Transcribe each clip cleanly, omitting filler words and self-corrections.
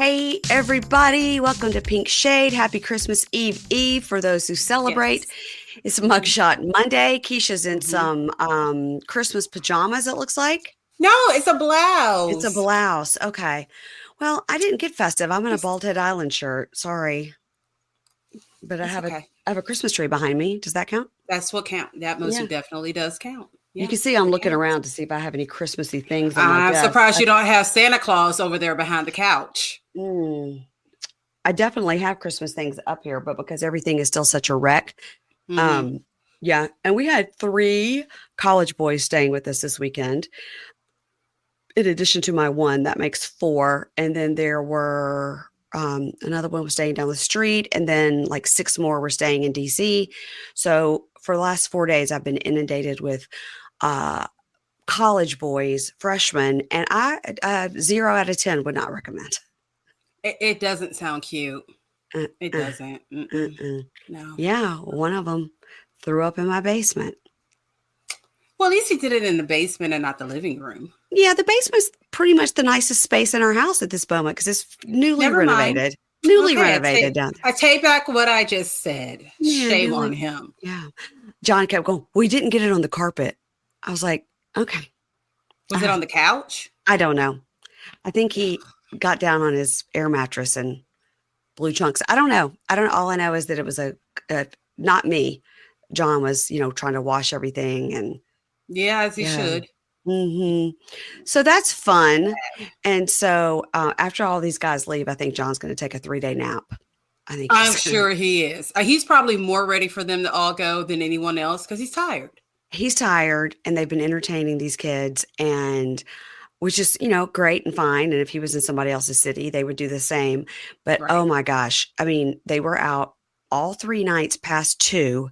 Hey, everybody. Welcome to Pink Shade. Happy Christmas Eve for those who celebrate. Yes. It's Mugshot Monday. Keisha's in some Christmas pajamas, it looks like. No, it's a blouse. It's a blouse. Okay. Well, I didn't get festive. I'm in a Bald Head Island shirt. Sorry. But I have a Christmas tree behind me. Does that count? That's what count. That most definitely does count. Yeah, you can see I'm looking around to see if I have any Christmassy things. I'm surprised you don't have Santa Claus over there behind the couch. I definitely have Christmas things up here, but because everything is still such a wreck. Yeah. And we had 3 college boys staying with us this weekend. In addition to my one, that makes 4. And then there were another one was staying down the street, and then like 6 more were staying in DC. So for the last 4 days, I've been inundated with college boys, freshmen, and I 0 out of 10 would not recommend. It doesn't sound cute. It doesn't. No. Yeah, one of them threw up in my basement. Well, at least he did it in the basement and not the living room. Yeah, the basement's pretty much the nicest space in our house at this moment because it's newly renovated. Renovated down there. I take back what I just said. Yeah, shame on him. Yeah. John kept going, we didn't get it on the carpet. I was like, okay. Was it on the couch? I don't know. I think he got down on his air mattress and blew chunks. I don't know. All I know is that it was not me. John was, trying to wash everything and. Yeah, as he should. So that's fun. And so after all these guys leave, I think John's going to take a 3-day nap. I'm sure he is. He's probably more ready for them to all go than anyone else because he's tired. He's tired, and they've been entertaining these kids, and which is, great and fine. And if he was in somebody else's city, they would do the same. But Oh my gosh, they were out all 3 nights past 2.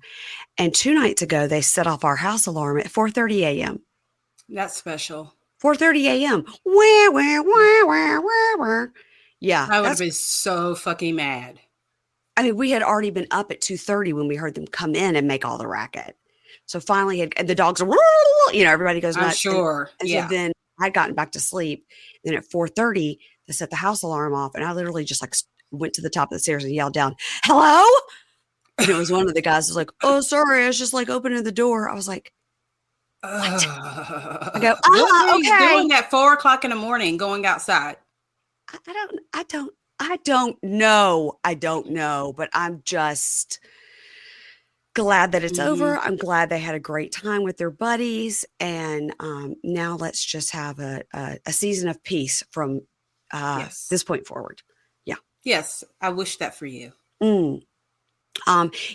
And 2 nights ago, they set off our house alarm at 4:30 a.m. That's special. 4:30 a.m. Where. Yeah. I would have been so fucking mad. We had already been up at 2:30 when we heard them come in and make all the racket. So finally, and the dogs are, everybody goes nuts. I'm sure. And so then I'd gotten back to sleep. Then at 4:30, they set the house alarm off. And I literally just went to the top of the stairs and yelled down, hello? And it was one of the guys who was like, oh, sorry. I was just opening the door. I was like, what? I go, what are you doing at 4 o'clock in the morning going outside? I don't know. But I'm just glad that it's over. I'm glad they had a great time with their buddies. And now let's just have a season of peace from this point forward. Yeah. Yes. I wish that for you. You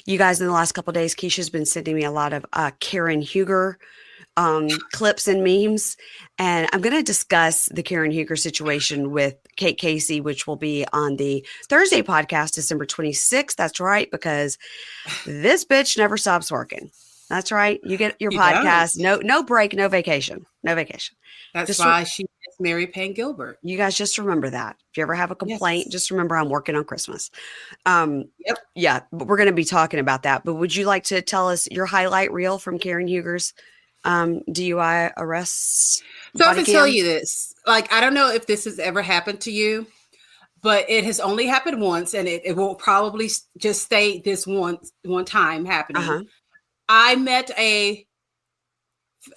guys, in the last couple of days, Keisha's been sending me a lot of Karen Huger clips and memes, and I'm going to discuss the Karen Huger situation with Kate Casey, which will be on the Thursday podcast, December 26th. That's right, because this bitch never stops working. That's right. You get your podcast, no break, no vacation. That's why she is Mary Payne Gilbert. You guys just remember that. If you ever have a complaint, just remember I'm working on Christmas. Yeah, but we're going to be talking about that. But would you like to tell us your highlight reel from Karen Huger's DUI arrests? So I can tell you this. I don't know if this has ever happened to you, but it has only happened once, and it will probably just stay this one time happening. I met a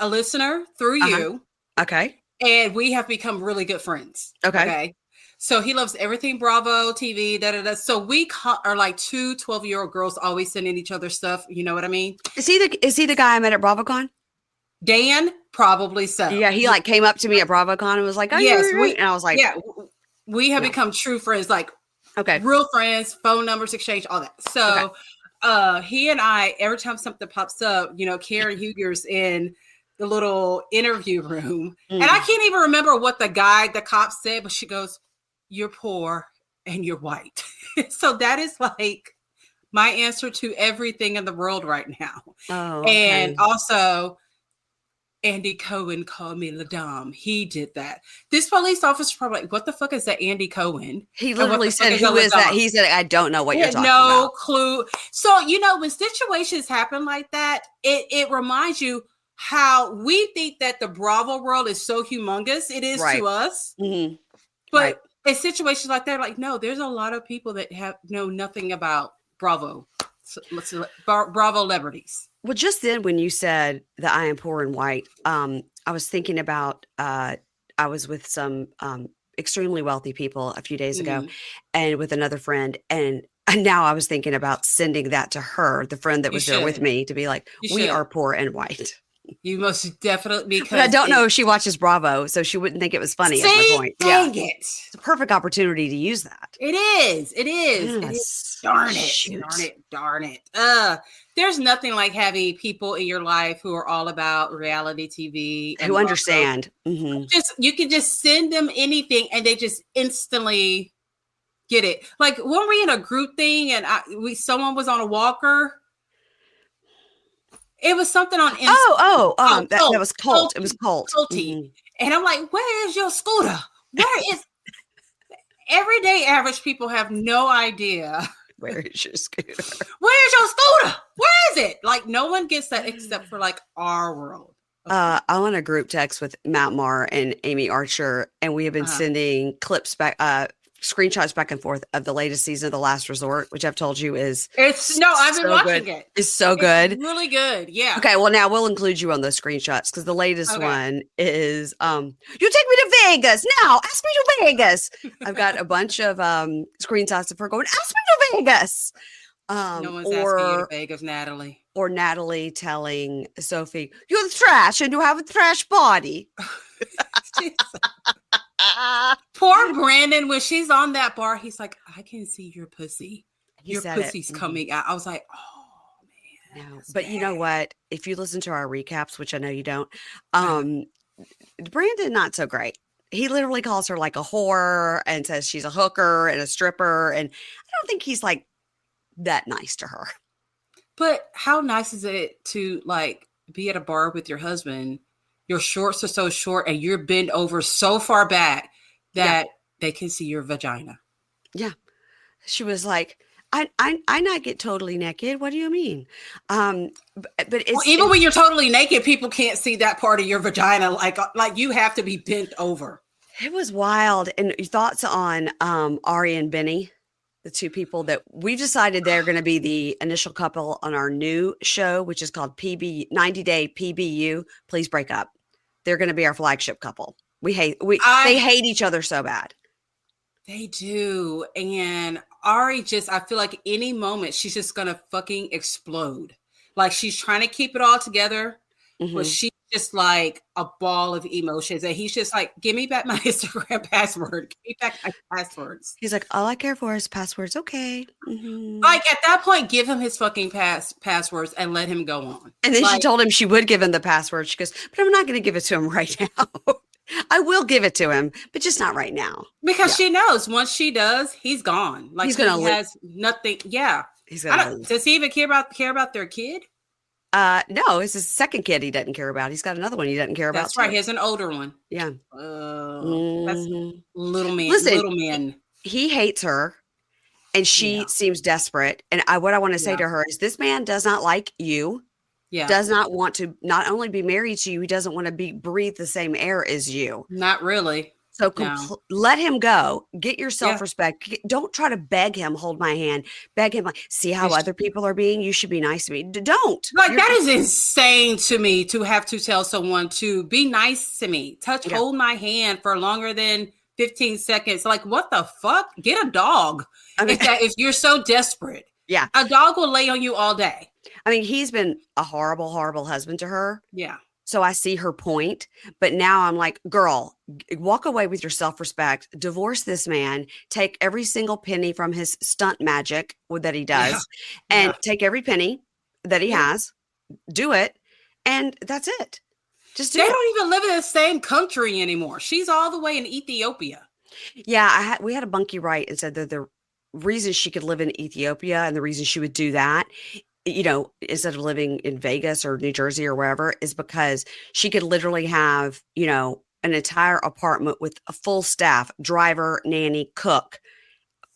listener through you. Okay. And we have become really good friends. Okay. So he loves everything Bravo TV, So we are like 2 12-year-old girls always sending each other stuff. You know what I mean? Is he the guy I met at BravoCon? Dan, probably so. Yeah, he came up to me at Bravocon and was like, "Oh, yes," and I was like, "Yeah, we have become true friends, real friends, phone numbers exchange, all that." So, he and I, every time something pops up, Karen Huger's in the little interview room, and I can't even remember what the cop said, but she goes, "You're poor and you're white." So that is my answer to everything in the world right now. Oh, okay. And also, Andy Cohen called me La Dame. He did that. This police officer probably what the fuck is that Andy Cohen? He literally said, who is that? He said, I don't know what you're talking about. No clue. So, when situations happen like that, it reminds you how we think that the Bravo world is so humongous. It is to us. Mm-hmm. But in situations like that, like, no, there's a lot of people that know nothing about Bravo. Bravo celebrities. Well, just then when you said that I am poor and white, I was thinking about I was with some extremely wealthy people a few days ago, and with another friend, and now I was thinking about sending that to her, the friend that was there with me, to be like, we are poor and white. You most definitely, because but I don't know if she watches Bravo, so she wouldn't think it was funny. Is my point. Dang it! It's a perfect opportunity to use that. It is. It is. Yes. It is. Darn it! Shoot. Darn it! Darn it! There's nothing like having people in your life who are all about reality TV and who understand. Just you can just send them anything, and they just instantly get it. Like when we're in a group thing, and someone was on a walker. It was something on Instagram. That was Colt. It was Colt. And I'm like, where is your scooter? Where is everyday average people have no idea. Where is your scooter? Where's your scooter? Where is it? Like no one gets that except for like our world. I'm on a group text with Matt Maher and Amy Archer, and we have been sending clips back, screenshots back and forth of the latest season of The Last Resort, which I've told you is I've been watching it. It's so good. It's really good. Yeah. Okay, well now we'll include you on those screenshots because the latest one is you take me to Vegas now. Ask me to Vegas. I've got a bunch of screenshots of her going, ask me to Vegas. No one's asking you to Vegas, Natalie. Or Natalie telling Sophie, you're the trash and you have a trash body. Poor Brandon, when she's on that bar, he's like, I can see your pussy. Your pussy's coming out. I was like, oh man. No. But you know what? If you listen to our recaps, which I know you don't, Brandon, not so great. He literally calls her like a whore and says she's a hooker and a stripper. And I don't think he's like that nice to her. But how nice is it to like be at a bar with your husband? Your shorts are so short and you're bent over so far back that they can see your vagina. Yeah. She was like, I not get totally naked. What do you mean? But it's even when you're totally naked, people can't see that part of your vagina. Like you have to be bent over. It was wild. And your thoughts on Ari and Benny, the two people that we decided they're going to be the initial couple on our new show, which is called 90 Day PBU. Please break up. They're going to be our flagship couple. They hate each other so bad. They do. And Ari I feel like any moment she's just going to fucking explode. Like she's trying to keep it all together, but she's just like a ball of emotions. And he's just like, give me back my Instagram password. Give me back my passwords. He's like, all I care for is passwords. Okay. Like at that point, give him his fucking passwords and let him go on. And then she told him she would give him the password. She goes, but I'm not going to give it to him right now. I will give it to him, but just not right now. Because she knows once she does, he's gone. Like he's gonna has nothing. Yeah. Does he even care about their kid? No, it's his second kid he doesn't care about. He's got another one he doesn't care about. That's right. He has an older one. Yeah. That's little man. Listen, little man. He hates her and she seems desperate. And what I want to say to her is this man does not like you. Yeah. Does not want to not only be married to you, he doesn't want to breathe the same air as you. Not really. So let him go. Get your self-respect. Don't try to beg him, hold my hand. Beg him, like, see how other people are being? You should be nice to me. Don't. Like, that is insane to me to have to tell someone to be nice to me. Hold my hand for longer than 15 seconds. Like, what the fuck? Get a dog. I mean, if you're so desperate. Yeah. A dog will lay on you all day. I mean, he's been a horrible, horrible husband to her. Yeah. So I see her point, but now I'm like, girl, walk away with your self-respect, divorce this man, take every single penny from his stunt magic that he does and take every penny that he has, do it. And that's it. Just do it. They don't even live in the same country anymore. She's all the way in Ethiopia. Yeah. We had a bunkie write and said that the reason she could live in Ethiopia and the reason she would do that, you know, instead of living in Vegas or New Jersey or wherever, is because she could literally have, you know, an entire apartment with a full staff, driver, nanny, cook,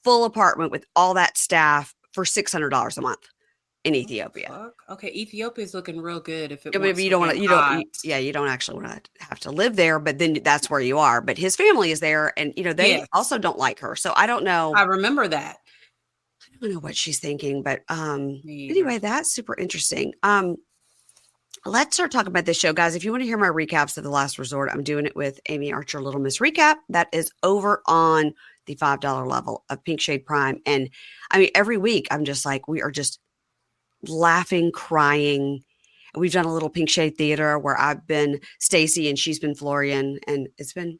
full apartment with all that staff for $600 a month. in Ethiopia. Fuck? Okay, Ethiopia is looking real good if it Maybe wants you don't want to, hot. you don't actually want to have to live there, but then that's where you are. But his family is there, and they also don't like her. So I don't know. I remember that. I don't know what she's thinking, but anyway, that's super interesting. Let's start talking about this show, guys. If you want to hear my recaps of The Last Resort, I'm doing it with Amy Archer Little Miss Recap. That is over on the $5 level of Pink Shade Prime. And I mean, every week I'm just like, we are just laughing, crying. We've done a little Pink Shade theater where I've been Stacy and she's been Florian. And it's been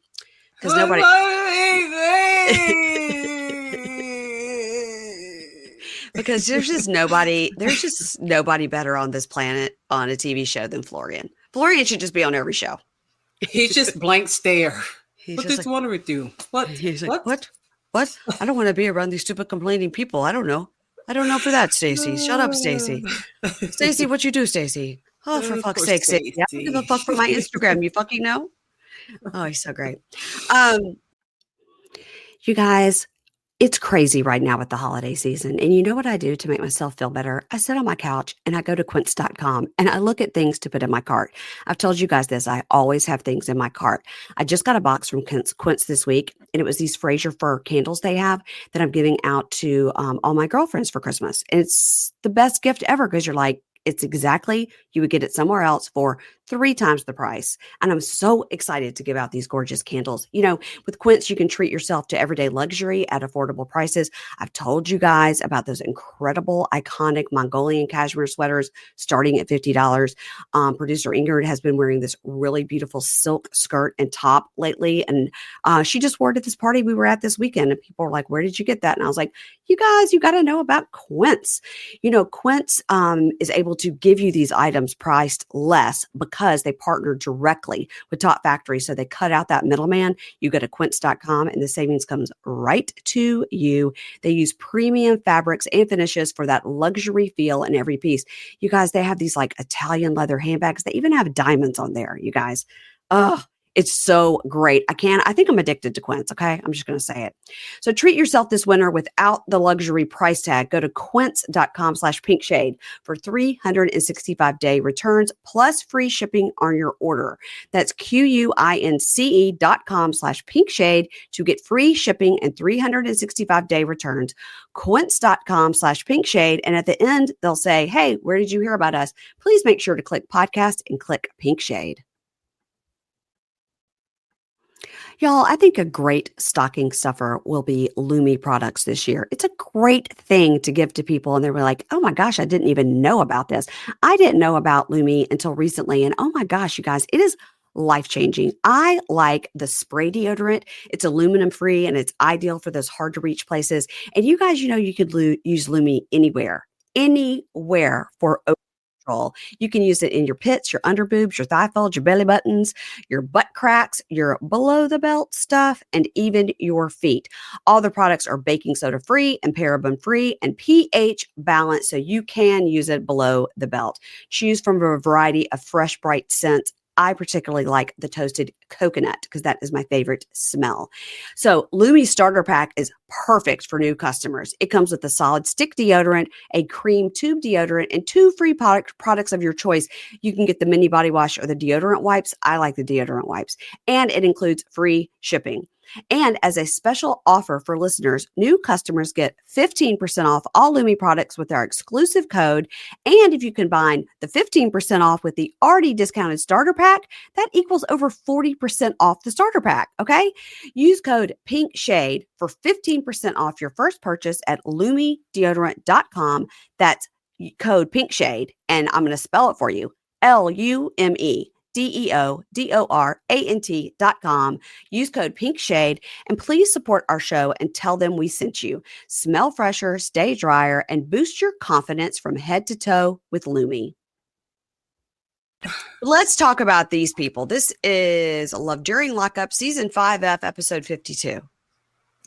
because nobody. Because there's just nobody better on this planet on a TV show than Florian. Florian should just be on every show. He's just blank stare. What does one with you? What? He's like, what? I don't want to be around these stupid complaining people. I don't know for that, Stacy. Shut up, Stacy. Stacy, what you do, Stacy? Oh, for fuck's sake, Stacy. I don't give a fuck for my Instagram. You fucking know? Oh, he's so great. You guys, it's crazy right now with the holiday season. And you know what I do to make myself feel better? I sit on my couch and I go to quince.com and I look at things to put in my cart. I've told you guys this. I always have things in my cart. I just got a box from Quince this week, and it was these Fraser fir candles they have that I'm giving out to all my girlfriends for Christmas. And it's the best gift ever because you're like, it's exactly, you would get it somewhere else for 3 times the price. And I'm so excited to give out these gorgeous candles. With Quince, you can treat yourself to everyday luxury at affordable prices. I've told you guys about those incredible, iconic Mongolian cashmere sweaters starting at $50. Producer Ingrid has been wearing this really beautiful silk skirt and top lately. And she just wore it at this party we were at this weekend. And people were like, where did you get that? And I was like, you guys, you got to know about Quince. Quince is able to give you these items priced less because they partner directly with top factories. So they cut out that middleman. You go to quince.com and the savings comes right to you. They use premium fabrics and finishes for that luxury feel in every piece. You guys, they have these like Italian leather handbags. They even have diamonds on there, you guys. It's so great. I think I'm addicted to Quince. Okay. I'm just going to say it. So treat yourself this winter without the luxury price tag. Go to quince.com/pinkshade for 365-day returns plus free shipping on your order. That's QUINCE.com/pinkshade to get free shipping and 365-day returns. Quince.com/pinkshade. And at the end, they'll say, hey, where did you hear about us? Please make sure to click podcast and click Pink Shade. Y'all, I think a great stocking stuffer will be Lumi products this year. It's a great thing to give to people. And they were like, oh my gosh, I didn't even know about this. I didn't know about Lumi until recently. And oh my gosh, you guys, it is life-changing. I like the spray deodorant. It's aluminum free and it's ideal for those hard to reach places. And you guys, you could use Lumi anywhere for odor control. You can use it in your pits, your under boobs, your thigh folds, your belly buttons, your butt cracks, your below the belt stuff, and even your feet. All the products are baking soda free and paraben free and pH balanced, so you can use it below the belt. Choose from a variety of fresh, bright scents. I particularly like the toasted coconut because that is my favorite smell. So Lumi Starter Pack is perfect for new customers. It comes with a solid stick deodorant, a cream tube deodorant, and 2 free products of your choice. You can get the mini body wash or the deodorant wipes. I like the deodorant wipes. And it includes free shipping. And as a special offer for listeners, new customers get 15% off all Lumi products with our exclusive code. And if you combine the 15% off with the already discounted starter pack, that equals over 40% off the starter pack. Okay. Use code PINKSHADE for 15% off your first purchase at lumideodorant.com. That's code PINKSHADE. And I'm going to spell it for you. LUMEDEODORANT.com. Use code PINKSHADE and please support our show and tell them we sent you. Smell fresher, stay drier, and boost your confidence from head to toe with Lumi. Let's talk about these people. This is Love During Lockup, Season 5F, Episode 52. Okay.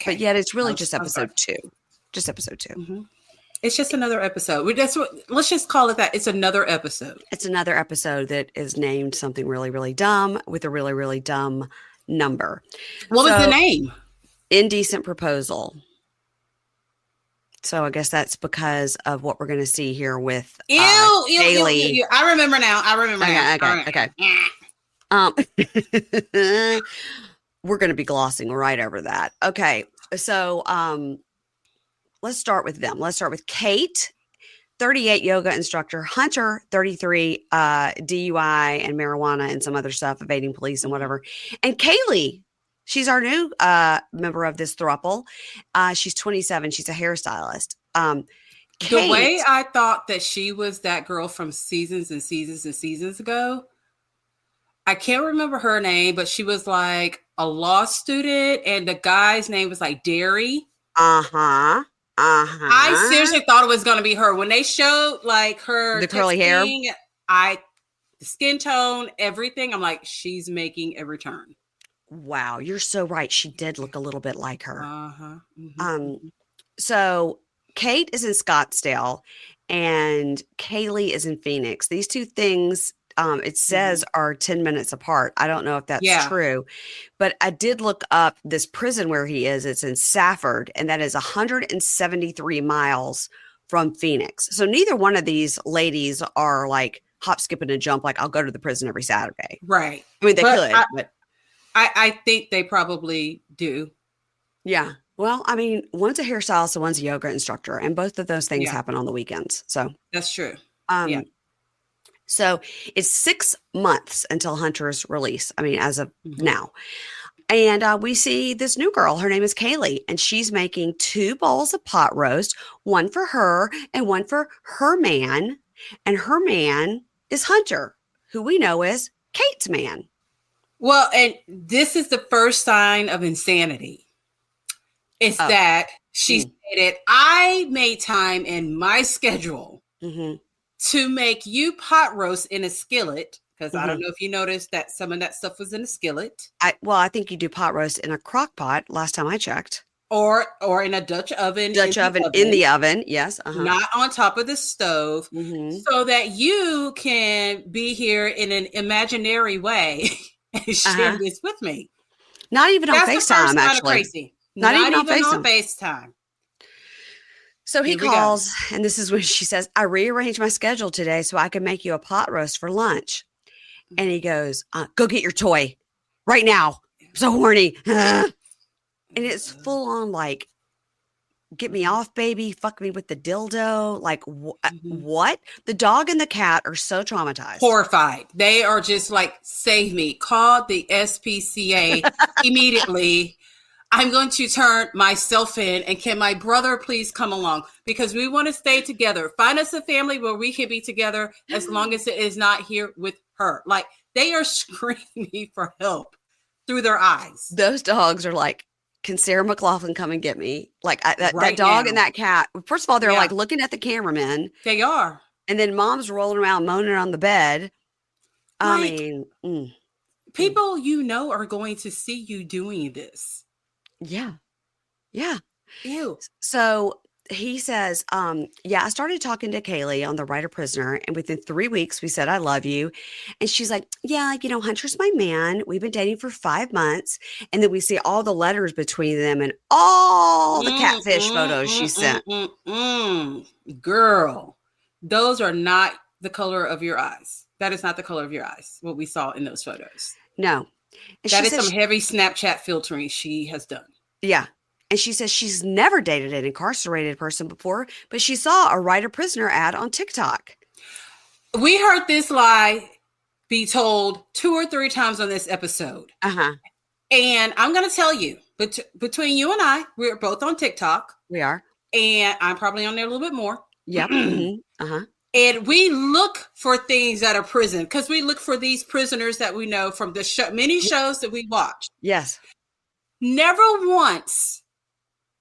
But yet it's really just episode 2. Just episode 2. Mm-hmm. It's just another episode. Let's just call it that. It's another episode. It's another episode that is named something really, really dumb with a really, really dumb number. What was the name? Indecent Proposal. So I guess that's because of what we're going to see here with Ew, ew, ew, ew, Kaylee. ew. I remember now. I remember now. Okay. We're going to be glossing right over that. Okay. So let's start with them. Let's start with Kate, 38, yoga instructor. Hunter, 33, DUI and marijuana and some other stuff, evading police and whatever. And Kaylee, she's our new member of this throuple. She's 27. She's a hairstylist. The way I thought that she was that girl from seasons and seasons and seasons ago, I can't remember her name, but she was like a law student, and the guy's name was like Derry. I seriously thought it was going to be her when they showed like her the curly hair. The skin tone, everything. I'm like, she's making a return. Wow, you're so right. She did look a little bit like her. So Kate is in Scottsdale and Kaylee is in Phoenix. These two things, it says are 10 minutes apart. I don't know if that's true, but I did look up this prison where he is. It's in Safford, and that is 173 miles from Phoenix. So neither one of these ladies are like hop, skip, and a jump. Like, I'll go to the prison every Saturday. Right. I mean, they could, but I think they probably do. Yeah. Well, I mean, one's a hairstylist and one's a yoga instructor, and both of those things happen on the weekends. So that's true. So it's 6 months until Hunter's release. I mean, as of now. And we see this new girl. Her name is Kaylee, and she's making 2 bowls of pot roast, one for her and one for her man. And her man is Hunter, who we know as Kate's man. Well, and this is the first sign of insanity. It's that she stated, I made time in my schedule to make you pot roast in a skillet. Because I don't know if you noticed that some of that stuff was in a skillet. I think you do pot roast in a crock pot last time I checked. Or in a Dutch oven. In the oven, yes. Not on top of the stove. So that you can be here in an imaginary way and share this with me. Not even on FaceTime, actually. Crazy. Not even on FaceTime. So he calls, and this is when she says, I rearranged my schedule today so I can make you a pot roast for lunch. And he goes, go get your toy right now. I'm so horny. And it's full on like, get me off, baby. Fuck me with the dildo. Like, what? The dog and the cat are so traumatized. Horrified. They are just like, save me. Call the SPCA immediately. I'm going to turn myself in, and can my brother please come along? Because we want to stay together. Find us a family where we can be together as long as it is not here with her. Like, they are screaming for help through their eyes. Those dogs are like, can Sarah McLachlan come and get me? Like that dog and that cat. First of all, they're like looking at the cameraman. They are. And then mom's rolling around moaning on the bed. I mean, people are going to see you doing this. Yeah. Ew. So he says, I started talking to Kaylee on the writer prisoner, and within 3 weeks we said, I love you. And she's like, Hunter's my man. We've been dating for 5 months. And then we see all the letters between them and all the catfish photos she sent. Girl, those are not the color of your eyes. That is not the color of your eyes, what we saw in those photos. No. And that is some heavy Snapchat filtering she has done. Yeah. And she says she's never dated an incarcerated person before, but she saw a writer-prisoner ad on TikTok. We heard this lie be told 2 or 3 times on this episode. And I'm going to tell you, between you and I, we're both on TikTok. We are. And I'm probably on there a little bit more. Yep. And we look for things that are prison, because we look for these prisoners that we know from the many shows that we watch. Yes. Never once,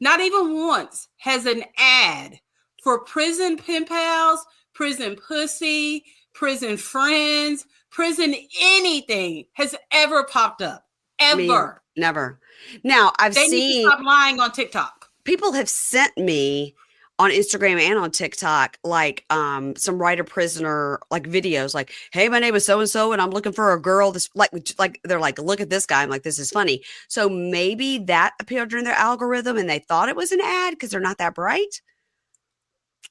not even once, has an ad for prison pen pals, prison pussy, prison friends, prison anything has ever popped up. Ever. Never. Now, they need to stop lying on TikTok. People have sent me on Instagram and on TikTok, like some writer prisoner like videos, like, hey, my name is so and so, and I'm looking for a girl. This like they're like, look at this guy. I'm like, this is funny. So maybe that appeared in their algorithm, and they thought it was an ad because they're not that bright.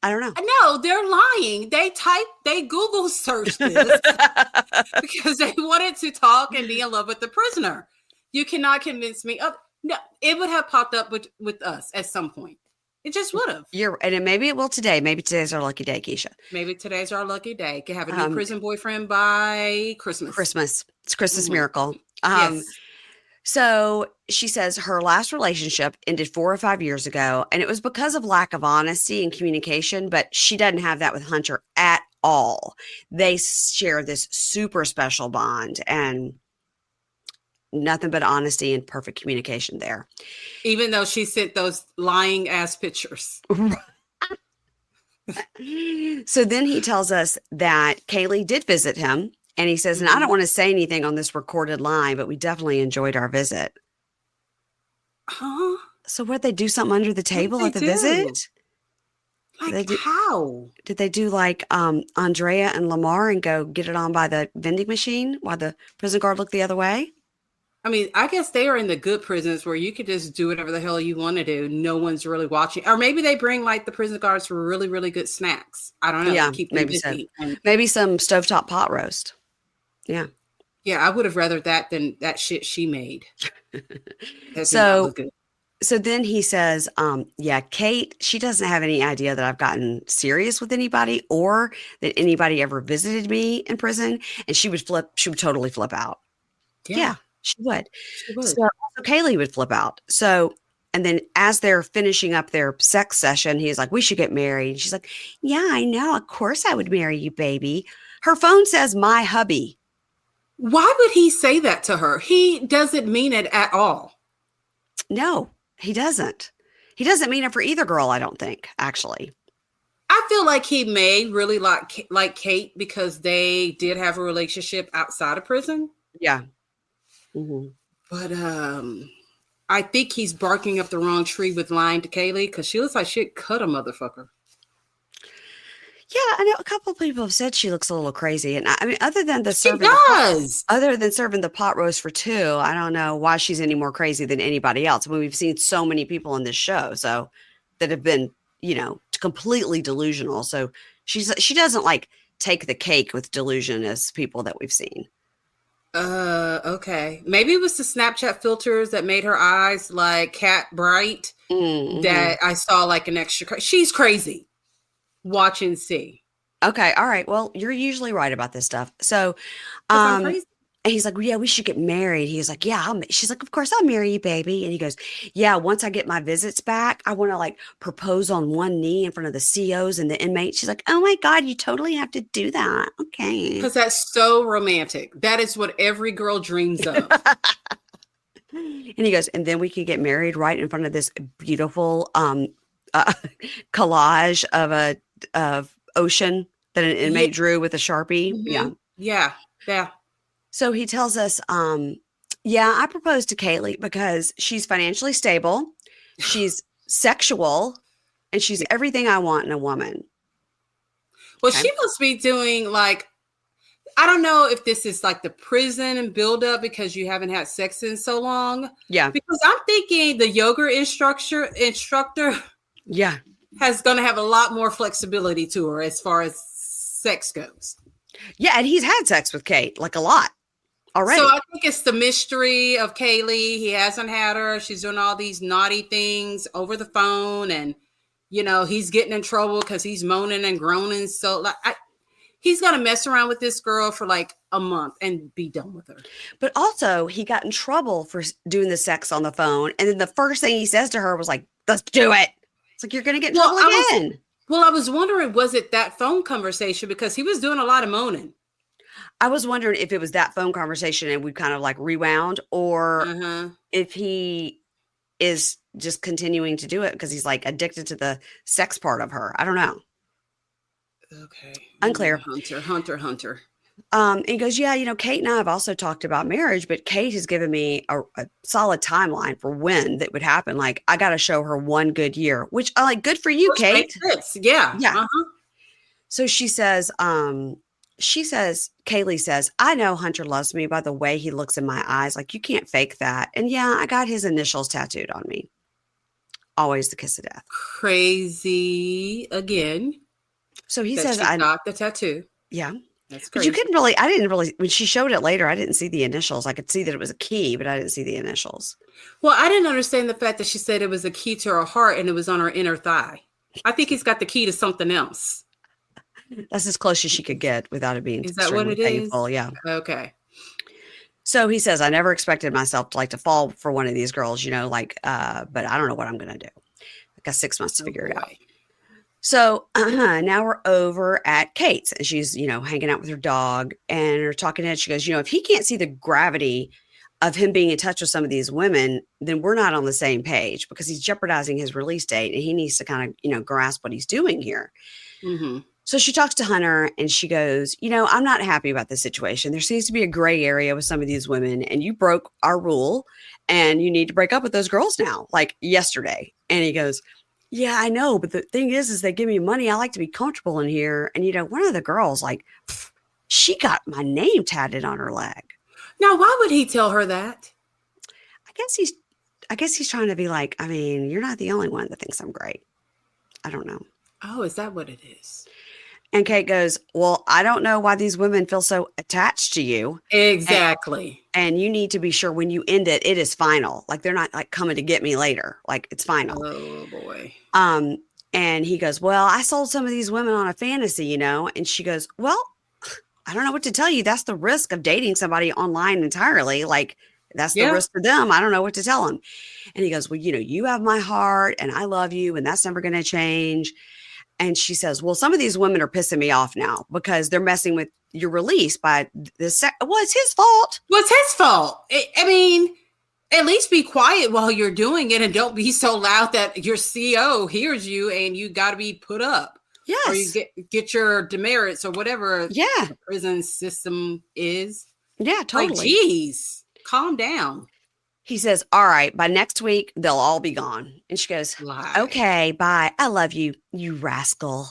I don't know. No, they're lying. They Google searched this because they wanted to talk and be in love with the prisoner. You cannot convince me of no. It would have popped up with us at some point. It just would have. And maybe it will today. Maybe today's our lucky day, Keisha. Maybe today's our lucky day. Can have a new prison boyfriend by Christmas. It's Christmas miracle. Yes. So she says her last relationship ended 4 or 5 years ago, and it was because of lack of honesty and communication, but she doesn't have that with Hunter at all. They share this super special bond and nothing but honesty and perfect communication there. Even though she sent those lying ass pictures. So then he tells us that Kaylee did visit him. And he says, and I don't want to say anything on this recorded line, but we definitely enjoyed our visit. Huh? So what, they do something under the table at the visit? Like how? Did they do like Andrea and Lamar and go get it on by the vending machine while the prison guard looked the other way? I mean, I guess they are in the good prisons where you could just do whatever the hell you want to do. No one's really watching. Or maybe they bring like the prison guards for really, really good snacks. I don't know. Yeah, maybe so. Maybe some stovetop pot roast. Yeah. Yeah, I would have rather that than that shit she made. So then he says, yeah, Kate, she doesn't have any idea that I've gotten serious with anybody or that anybody ever visited me in prison. And she would totally flip out. Yeah, she would. So also Kaylee would flip out. So, and then as they're finishing up their sex session, he's like, we should get married. And she's like, yeah, I know. Of course I would marry you, baby. Her phone says my hubby. Why would he say that to her? He doesn't mean it at all. No, he doesn't. He doesn't mean it for either girl, I don't think, actually. I feel like he may really like Kate because they did have a relationship outside of prison. Yeah. Mm-hmm. But I think he's barking up the wrong tree with lying to Kaylee because she looks like she'd cut a motherfucker. Yeah, I know a couple of people have said she looks a little crazy, and I mean, other than serving the pot roast for two, I don't know why she's any more crazy than anybody else. I mean, we've seen so many people in this show, so that have been, completely delusional. So she doesn't like take the cake with delusion as people that we've seen. Okay, maybe it was the Snapchat filters that made her eyes like cat bright. Mm-hmm. That I saw like an extra. She's crazy. Watch and see. Okay. All right. Well, you're usually right about this stuff. So, and he's like, yeah, we should get married. He's like, yeah. She's like, of course I'll marry you, baby. And he goes, yeah, once I get my visits back, I want to like propose on one knee in front of the COs and the inmates. She's like, oh my God, you totally have to do that. Okay. Because that's so romantic. That is what every girl dreams of. And he goes, and then we could get married right in front of this beautiful collage of ocean that an inmate drew with a Sharpie. Mm-hmm. Yeah. So he tells us, yeah, I proposed to Kaylee because she's financially stable, she's sexual, and she's everything I want in a woman. Well, she must be doing like, I don't know if this is like the prison and build up because you haven't had sex in so long. Yeah. Because I'm thinking the yoga instructor yeah, has going to have a lot more flexibility to her as far as sex goes. Yeah, and he's had sex with Kate, like a lot already. So I think it's the mystery of Kaylee. He hasn't had her. She's doing all these naughty things over the phone. And, he's getting in trouble because he's moaning and groaning. So he's going to mess around with this girl for like a month and be done with her. But also he got in trouble for doing the sex on the phone. And then the first thing he says to her was like, let's do it. It's like, you're going to get in trouble again. I was wondering, was it that phone conversation? Because he was doing a lot of moaning. I was wondering if it was that phone conversation and we kind of like rewound or if he is just continuing to do it because he's like addicted to the sex part of her. I don't know. Okay. Unclear. Hunter. And he goes, yeah, Kate and I have also talked about marriage, but Kate has given me a solid timeline for when that would happen. Like, I got to show her one good year, which I like. Good for you, Kate. Yeah. So she says, Kaylee says, I know Hunter loves me by the way he looks in my eyes. Like, you can't fake that. And yeah, I got his initials tattooed on me. always the kiss of death. Crazy again. So he says, "I got the tattoo." Yeah. That's crazy. But I didn't really, when she showed it later, I didn't see the initials. I could see that it was a key, but I didn't see the initials. Well, I didn't understand the fact that she said it was a key to her heart and it was on her inner thigh. I think he's got the key to something else. That's as close as she could get without it being extremely painful. Yeah. Okay. So he says, I never expected myself to fall for one of these girls, but I don't know what I'm going to do. I got 6 months to figure it out. So now we're over at Kate's, and she's, hanging out with her dog and her talking head. She goes, if he can't see the gravity of him being in touch with some of these women, then we're not on the same page, because he's jeopardizing his release date, and he needs to kind of, grasp what he's doing here. Mm-hmm. So she talks to Hunter, and she goes, I'm not happy about this situation. There seems to be a gray area with some of these women, and you broke our rule, and you need to break up with those girls now, like yesterday. And he goes, yeah, I know. But the thing is they give me money. I like to be comfortable in here. And, one of the girls, she got my name tatted on her leg. Now, why would he tell her that? I guess he's trying to be like, you're not the only one that thinks I'm great. I don't know. Oh, is that what it is? And Kate goes, well, I don't know why these women feel so attached to you. Exactly. And you need to be sure when you end it, it is final. Like, they're not coming to get me later. Like, it's final. Oh boy. And he goes, well, I sold some of these women on a fantasy, and she goes, well, I don't know what to tell you. That's the risk of dating somebody online entirely. Like, that's the risk for them. I don't know what to tell them. And he goes, well, you have my heart and I love you, and that's never going to change. And she says, well, some of these women are pissing me off now because they're messing with your release by this. Well, it's his fault. Well, it's his fault. At least be quiet while you're doing it, and don't be so loud that your CO hears you and you got to be put up. Yes. Or you get your demerits or whatever the prison system is. Yeah, totally. Like, geez, calm down. He says, all right, by next week, they'll all be gone. And she goes, okay, bye. I love you, you rascal.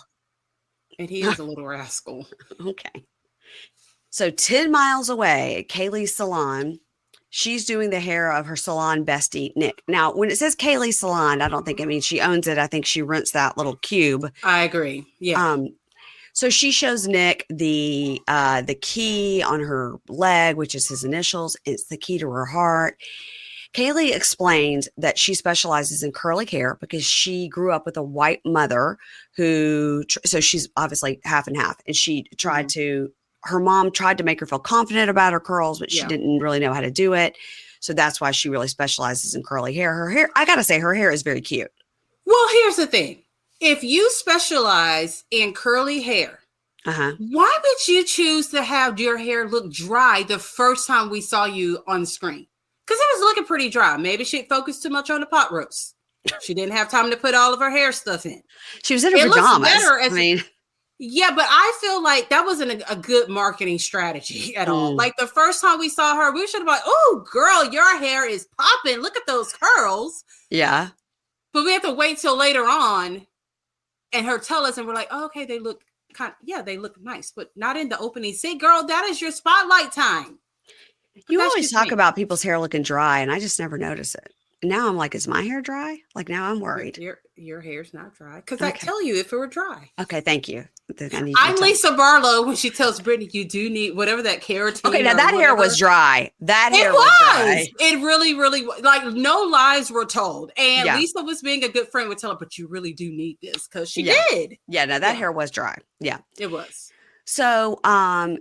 And he is a little rascal. Okay. So 10 miles away at Kaylee's salon, she's doing the hair of her salon bestie, Nick. Now, when it says Kaylee's salon, I don't think it means she owns it. I think she rents that little cube. I agree. Yeah. So she shows Nick the key on her leg, which is his initials. It's the key to her heart. Kaylee explains that she specializes in curly hair because she grew up with a white mother so she's obviously half and half. And she tried her mom tried to make her feel confident about her curls, but she didn't really know how to do it. So that's why she really specializes in curly hair. Her hair, I got to say, her hair is very cute. Well, here's the thing. If you specialize in curly hair, why would you choose to have your hair look dry the first time we saw you on screen? Because it was looking pretty dry. Maybe she focused too much on the pot roast. She didn't have time to put all of her hair stuff in. She was in her pajamas. Yeah, but I feel like that wasn't a good marketing strategy at all. Like, the first time we saw her, we should have been like, oh, girl, your hair is popping. Look at those curls. Yeah. But we have to wait till later on and her tell us, and we're like, oh, okay, they look they look nice, but not in the opening. See, girl, that is your spotlight time. You always talk about people's hair looking dry, and I just never notice it. And now I'm like, is my hair dry? Like, now I'm worried. Your hair's not dry. Because I tell you if it were dry. Okay, thank you. I'm Lisa Barlow when she tells Brittany, you do need whatever that keratin. Okay, now that hair was dry. Hair was dry. It really, really, like, no lies were told. And Lisa was being a good friend, would tell her, but you really do need this, because she did. Yeah, no, that hair was dry. Yeah. It was. So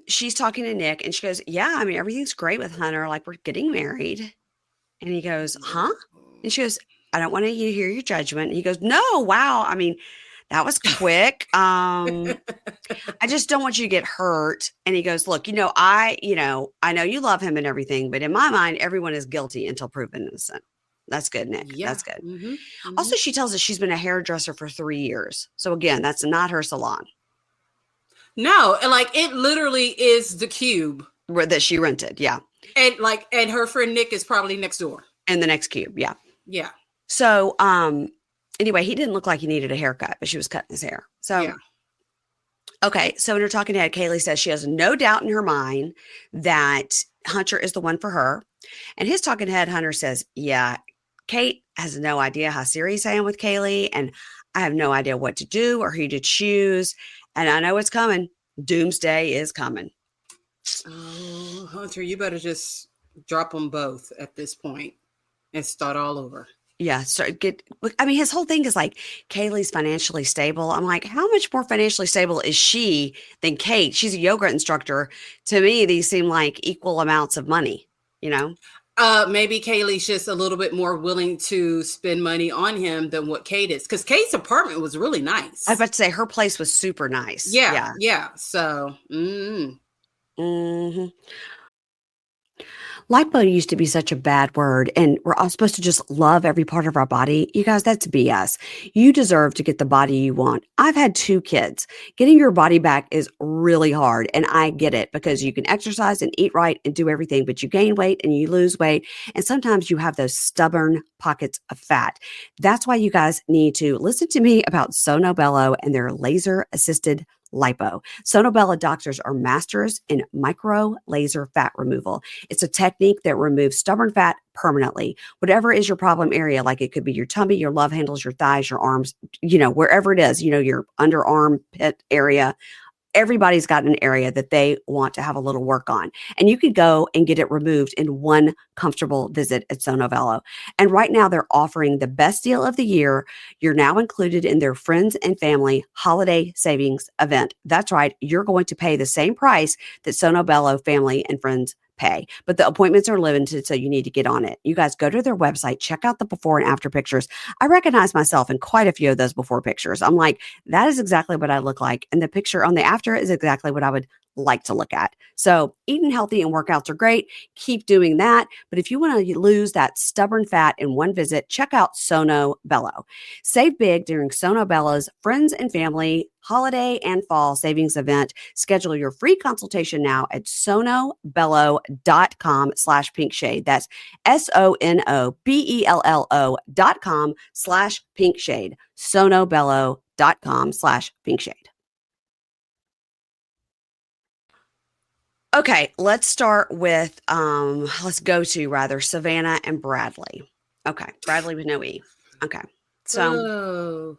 she's talking to Nick, and she goes, yeah, everything's great with Hunter. Like, we're getting married. And he goes, huh? And she goes, I don't want to hear your judgment. And he goes, no, wow. That was quick. I just don't want you to get hurt. And he goes, look, I know you love him and everything, but in my mind, everyone is guilty until proven innocent. That's good, Nick. Yeah. That's good. Mm-hmm. Mm-hmm. Also, she tells us she's been a hairdresser for 3 years. So again, that's not her salon. No, and like, it literally is the cube that she rented. Yeah. And her friend Nick is probably next door. And the next cube. Yeah. Yeah. So, anyway, he didn't look like he needed a haircut, but she was cutting his hair. So, okay. So in her talking head, Kaylee says she has no doubt in her mind that Hunter is the one for her. And his talking head, Hunter, says, yeah, Kate, has no idea how serious I am with Kaylee, and I have no idea what to do or who to choose. And I know it's coming. Doomsday is coming. Oh, Hunter, you better just drop them both at this point and start all over. Yeah. So his whole thing is like, Kaylee's financially stable. I'm like, how much more financially stable is she than Kate? She's a yoga instructor. To me, these seem like equal amounts of money, you know? Maybe Kaylee's just a little bit more willing to spend money on him than what Kate is. Because Kate's apartment was really nice. I was about to say her place was super nice. Yeah. So, Mm-hmm. Lipo used to be such a bad word, and we're all supposed to just love every part of our body. You guys, that's BS. You deserve to get the body you want. I've had 2 kids. Getting your body back is really hard, and I get it because you can exercise and eat right and do everything, but you gain weight and you lose weight, and sometimes you have those stubborn pockets of fat. That's why you guys need to listen to me about Sono Bello and their laser-assisted lipo. Sono Bello doctors are masters in micro laser fat removal. It's a technique that removes stubborn fat permanently. Whatever is your problem area, like it could be your tummy, your love handles, your thighs, your arms, wherever it is, your underarm pit area. Everybody's got an area that they want to have a little work on. And you could go and get it removed in one comfortable visit at Sono Bello. And right now they're offering the best deal of the year. You're now included in their friends and family holiday savings event. That's right. You're going to pay the same price that Sono Bello family and friends pay, but the appointments are limited, so you need to get on it. You guys go to their website, check out the before and after pictures. I recognize myself in quite a few of those before pictures. I'm like, that is exactly what I look like. And the picture on the after is exactly what I would like to look at. So eating healthy and workouts are great. Keep doing that. But if you want to lose that stubborn fat in one visit, check out Sono Bello. Save big during Sono Bello's Friends and Family Holiday and Fall Savings Event. Schedule your free consultation now at sonobello.com/pinkshade. That's sonobello.com/pinkshade. sonobello.com/pinkshade. Okay, let's go to Savannah and Bradley. Okay, Bradley with no E. Okay, so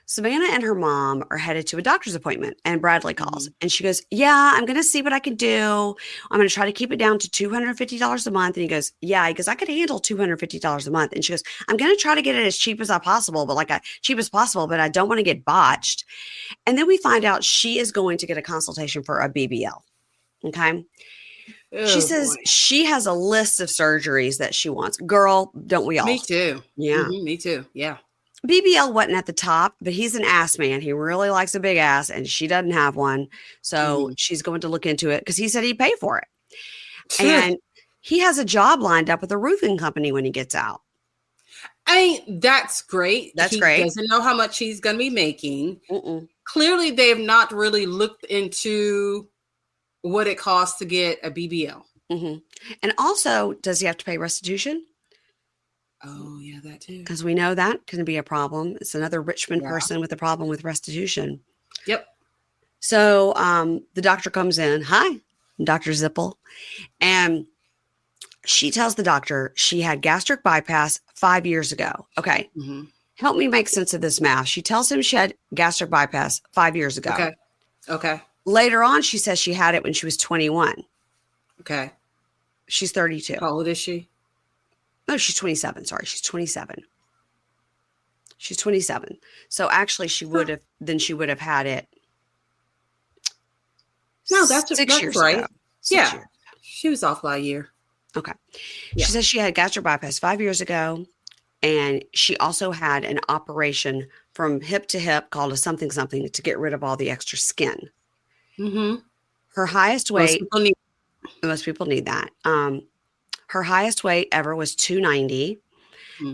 Savannah and her mom are headed to a doctor's appointment, and Bradley calls, and she goes, yeah, I'm going to see what I can do. I'm going to try to keep it down to $250 a month. And he goes, I could handle $250 a month. And she goes, I'm going to try to get it as cheap as possible, but I don't want to get botched. And then we find out she is going to get a consultation for a BBL. Okay. She says she has a list of surgeries that she wants. Girl, don't we all? Me too. Yeah. Me too. Yeah. BBL wasn't at the top, but he's an ass man. He really likes a big ass, and she doesn't have one. So she's going to look into it because he said he'd pay for it. And he has a job lined up with a roofing company when he gets out. That's great. That's great. He doesn't know how much he's going to be making. Clearly, they have not really looked into what it costs to get a BBL. And also, does he have to pay restitution? Oh, yeah, that too. Because we know that can be a problem. It's another Richmond person with a problem with restitution. Yep. So the doctor comes in. Hi, Dr. Zippel. And she tells the doctor she had gastric bypass 5 years ago. Okay. Help me make sense of this math. She tells him she had gastric bypass 5 years ago. Okay. Later on, she says she had it when she was 21. Okay. She's 32. How old is she? No, she's 27. Sorry, she's 27. She's 27. So actually, she would have had it. No, that's 6 years right. ago. Yeah, she was off by a year. Okay. Yeah. She says she had gastric bypass 5 years ago, and she also had an operation from hip to hip called a something to get rid of all the extra skin. Her highest weight. Most people need that. Her highest weight ever was 290,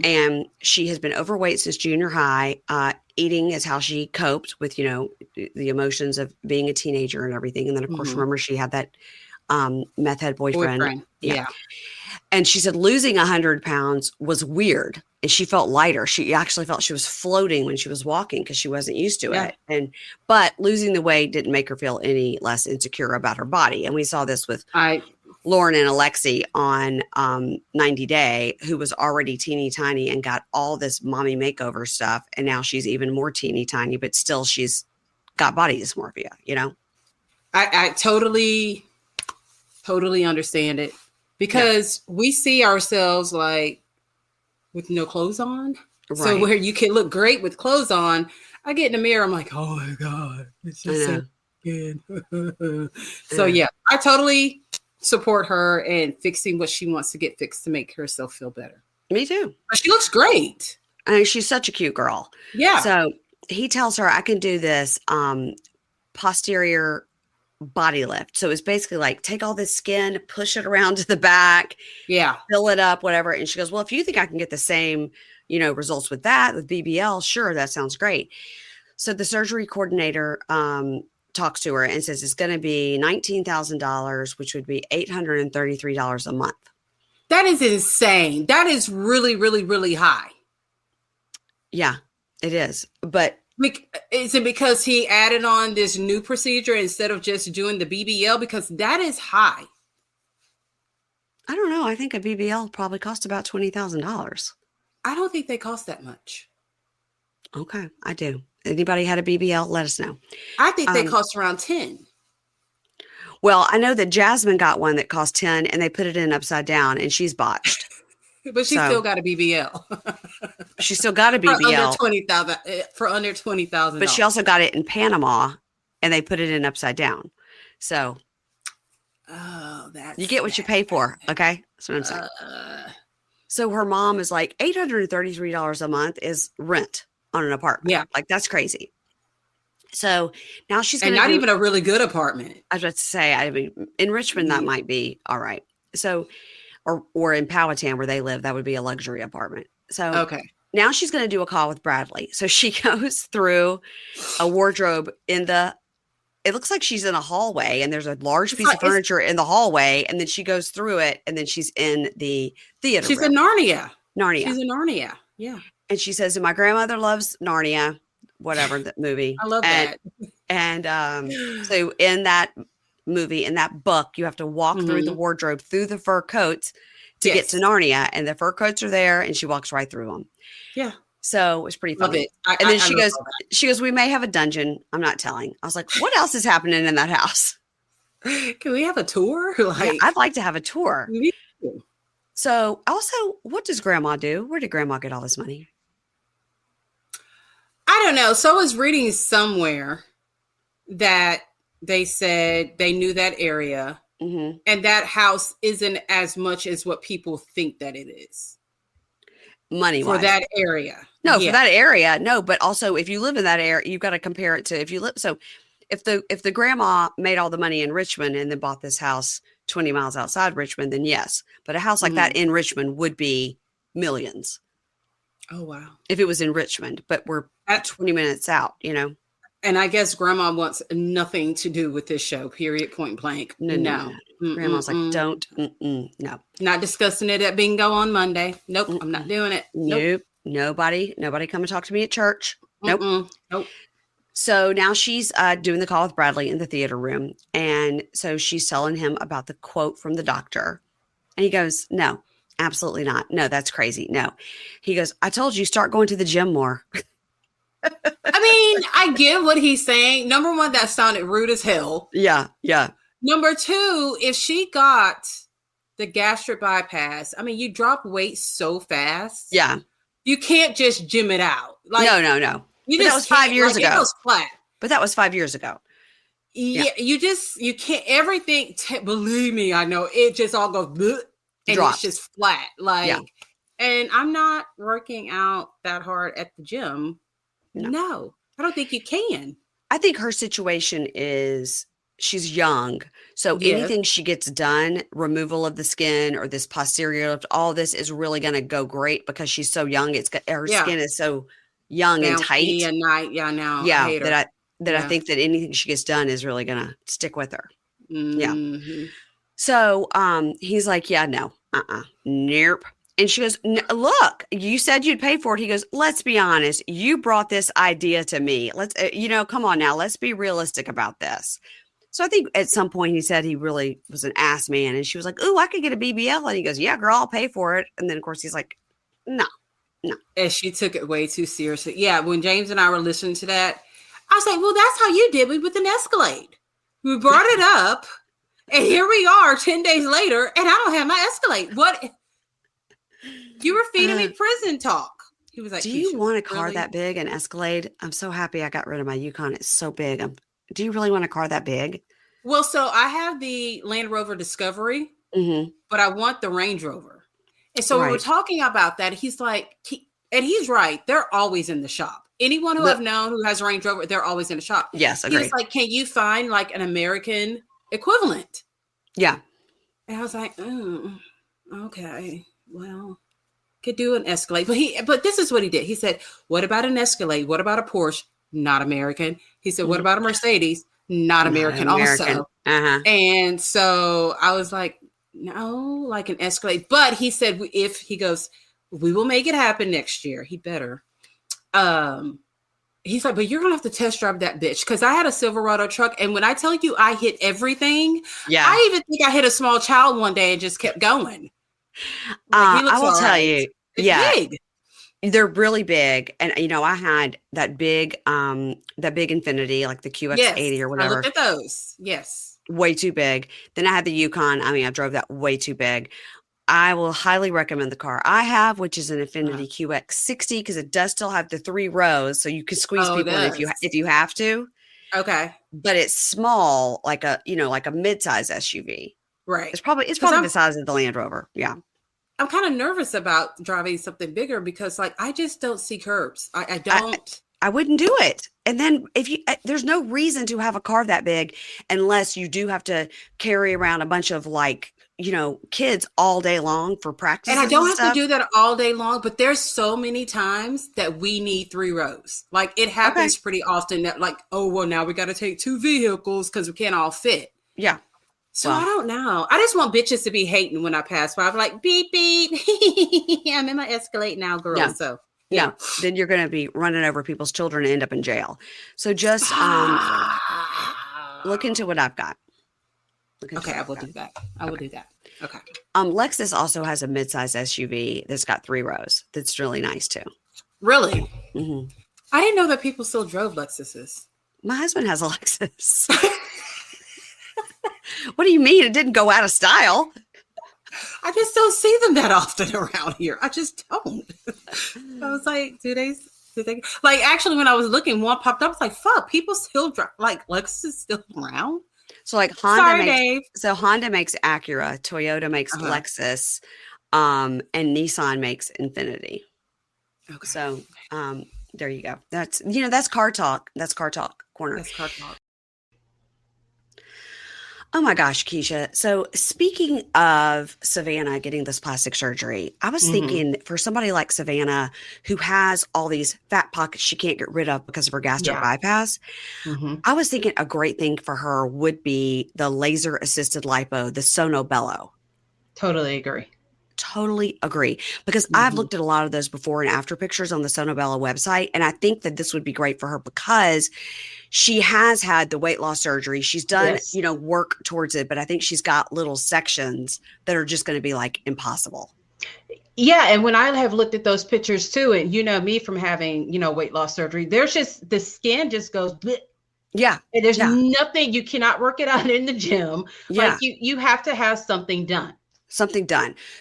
and she has been overweight since junior high. Eating is how she coped with, the emotions of being a teenager and everything. And then, of course, remember she had that meth head boyfriend. Yeah. And she said losing 100 pounds was weird, and she felt lighter. She actually felt she was floating when she was walking because she wasn't used to it. But losing the weight didn't make her feel any less insecure about her body. And we saw this with. I Lauren and Alexi on 90 Day, who was already teeny tiny and got all this mommy makeover stuff. And now she's even more teeny tiny, but still she's got body dysmorphia, you know? I totally understand it, because we see ourselves like with no clothes on. Right. So where you can look great with clothes on, I get in the mirror, I'm like, oh my God, it's just so good. So yeah, I totally support her in fixing what she wants to get fixed to make herself feel better. Me too. But she looks great. I mean, she's such a cute girl. Yeah. So he tells her, I can do this posterior body lift. So it's basically like, take all this skin, push it around to the back. Yeah. Fill it up, whatever. And she goes, well, if you think I can get the same, results with that, with BBL, sure, that sounds great. So the surgery coordinator talks to her and says it's going to be $19,000, which would be $833 a month. That is insane. That is really, really, really high. Yeah, it is. But is it because he added on this new procedure instead of just doing the BBL? Because that is high. I don't know. I think a BBL probably cost about $20,000. I don't think they cost that much. Okay, I do. Anybody had a BBL? Let us know. I think they cost around 10. Well, I know that Jasmine got one that cost 10 and they put it in upside down and she's botched. But she still got a BBL. She still got a BBL. For under $20,000. But she also got it in Panama and they put it in upside down. So you get what you pay for. Okay. That's what I'm saying. So her mom is like, $833 a month is rent on an apartment. Yeah. Like, that's crazy. So now she's going to not even a really good apartment. I was about to say, I mean, in Richmond, that might be all right. So, or in Powhatan where they live, that would be a luxury apartment. So okay. Now she's going to do a call with Bradley. So she goes through a wardrobe it looks like she's in a hallway and there's a large piece of furniture in the hallway. And then she goes through it and then she's in the theater She's room. in Narnia. She's in Narnia. Yeah. And she says, my grandmother loves Narnia, whatever that movie. I love that. And so in that movie, in that book, you have to walk through the wardrobe, through the fur coats to get to Narnia. And the fur coats are there and she walks right through them. Yeah. So it's pretty funny. And then she goes, we may have a dungeon. I'm not telling. I was like, what else is happening in that house? Can we have a tour? Yeah, I'd like to have a tour. Me too. So also, what does grandma do? Where did grandma get all this money? I don't know. So I was reading somewhere that they said they knew that area and that house isn't as much as what people think that it is. Money for that area. No, for that area. No, but also if you live in that area, you've got to compare it to if you live. So if the grandma made all the money in Richmond and then bought this house 20 miles outside Richmond, then yes. But a house like that in Richmond would be millions. Oh, wow. If it was in Richmond, but we're at 20 minutes out, And I guess grandma wants nothing to do with this show, period, point blank. No. Grandma's like, don't, no. Not discussing it at bingo on Monday. Nope, I'm not doing it. Nope. Nobody come and talk to me at church. Nope. Nope. So now she's doing the call with Bradley in the theater room. And so she's telling him about the quote from the doctor. And he goes, no, absolutely not. No, that's crazy. No. He goes, I told you, start going to the gym more. I mean, I get what he's saying. Number one, that sounded rude as hell. Yeah. Number two, if she got the gastric bypass, I mean, you drop weight so fast. Yeah. You can't just gym it out. Like, no. That was 5 years ago. It goes flat. But that was 5 years ago. Yeah. You can't, everything, believe me, I know, it just all goes, and it's just flat. And I'm not working out that hard at the gym. No, I don't think you can. I think her situation is she's young. So anything she gets done, removal of the skin or this posterior lift, all this is really going to go great because she's so young. Her skin is so young and tight. I think that anything she gets done is really going to stick with her. Mm-hmm. Yeah. So he's like, no, nope. And she goes, look, you said you'd pay for it. He goes, let's be honest. You brought this idea to me. Let's, come on now. Let's be realistic about this. So I think at some point he said he really was an ass man. And she was like, "Ooh, I could get a BBL." And he goes, "Yeah, girl, I'll pay for it." And then, of course, he's like, "No, no." And she took it way too seriously. Yeah, when James and I were listening to that, I was like, well, that's how you did me with an Escalade. We brought it up, and here we are 10 days later, and I don't have my Escalade. What? You were feeding me prison talk. He was like, "Do you want a car that big, an Escalade? I'm so happy I got rid of my Yukon. It's so big. Do you really want a car that big?" Well, so I have the Land Rover Discovery, but I want the Range Rover. And so we were talking about that. He's like, and he's right. They're always in the shop. Anyone who I've known who has a Range Rover, they're always in the shop. Yes, agreed. He's like, can you find like an American equivalent? Yeah. And I was like, okay, well, could do an Escalade. But this is what he did. He said, what about an Escalade? What about a Porsche? Not American. He said, what about a Mercedes? Not American also. And so I was like, no, like an Escalade. But he said, we will make it happen next year. He better. He's like, but you're gonna have to test drive that bitch, because I had a Silverado truck, and when I tell you I hit everything, I even think I hit a small child one day and just kept going. I will tell you, it's big. They're really big. And I had that big Infinity, like the QX80 or whatever. I looked at those. Yes. Way too big. Then I had the Yukon. I mean, I drove that way too big. I will highly recommend the car I have, which is an Infinity QX60, because it does still have the 3 rows, so you can squeeze people in if you have to. Okay. But it's small, like a mid-size SUV. Right. It's probably the size of the Land Rover. Yeah. I'm kind of nervous about driving something bigger because, like, I just don't see curbs. I don't. I wouldn't do it. And then there's no reason to have a car that big unless you do have to carry around a bunch of kids all day long for practice. And I don't have to do that all day long, but there's so many times that we need 3 rows. Like, it happens pretty often that, like, oh, well, now we got to take 2 vehicles because we can't all fit. Yeah. So I don't know. I just want bitches to be hating when I pass by. I'm like, beep, beep. I'm in my Escalade now, girl. Yeah. So yeah. Then you're going to be running over people's children and end up in jail. So just look into what I've got. Okay, I will do that. I will do that. Okay. Lexus also has a midsize SUV that's got 3 rows. That's really nice too. Really? Mm-hmm. I didn't know that people still drove Lexuses. My husband has a Lexus. What do you mean? It didn't go out of style. I just don't see them that often around here. I just don't. I was like, do they? Like, actually, when I was looking, one popped up. I was like, fuck, people still drive. Like, Lexus is still around. So like Honda makes Acura, Toyota makes Lexus, and Nissan makes Infinity. Okay. So there you go. That's car talk. That's car talk corner. That's car talk. Oh my gosh, Keisha. So speaking of Savannah getting this plastic surgery, I was thinking for somebody like Savannah who has all these fat pockets she can't get rid of because of her gastric bypass, I was thinking a great thing for her would be the laser assisted lipo, the Sono Bello. Totally agree. Because I've looked at a lot of those before and after pictures on the Sono Bello website. And I think that this would be great for her because she has had the weight loss surgery. She's done, work towards it, but I think she's got little sections that are just going to be like impossible. Yeah. And when I have looked at ththose pictures too, and me from having, weight loss surgery, there's just, the skin just goes, bleh. Yeah. And there's nothing, you cannot work it out in the gym. Yeah. Like you have to have something done.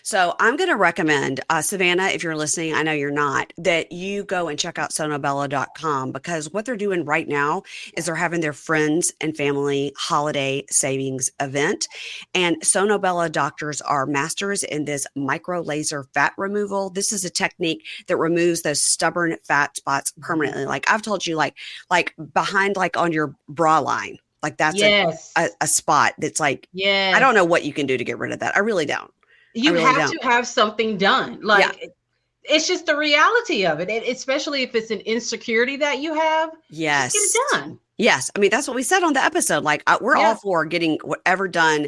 So I'm going to recommend, Savannah, if you're listening, I know you're not, that you go and check out sonobello.com, because what they're doing right now is they're having their friends and family holiday savings event. And Sonobello doctors are masters in this micro laser fat removal. This is a technique that removes those stubborn fat spots permanently. Like I've told you, like behind, like on your bra line. Like that's a spot that's like, I don't know what you can do to get rid of that. I really don't. You have to have something done. Like it's just the reality of it. And especially if it's an insecurity that you have. Yes. Just get it done. Yes. I mean, that's what we said on the episode. Like we're all for getting whatever done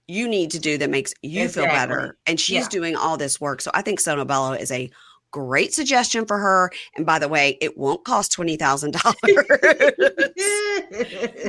you need to do that makes you feel better. And she's doing all this work. So I think Sonobello is a great suggestion for her. And by the way, it won't cost $20,000.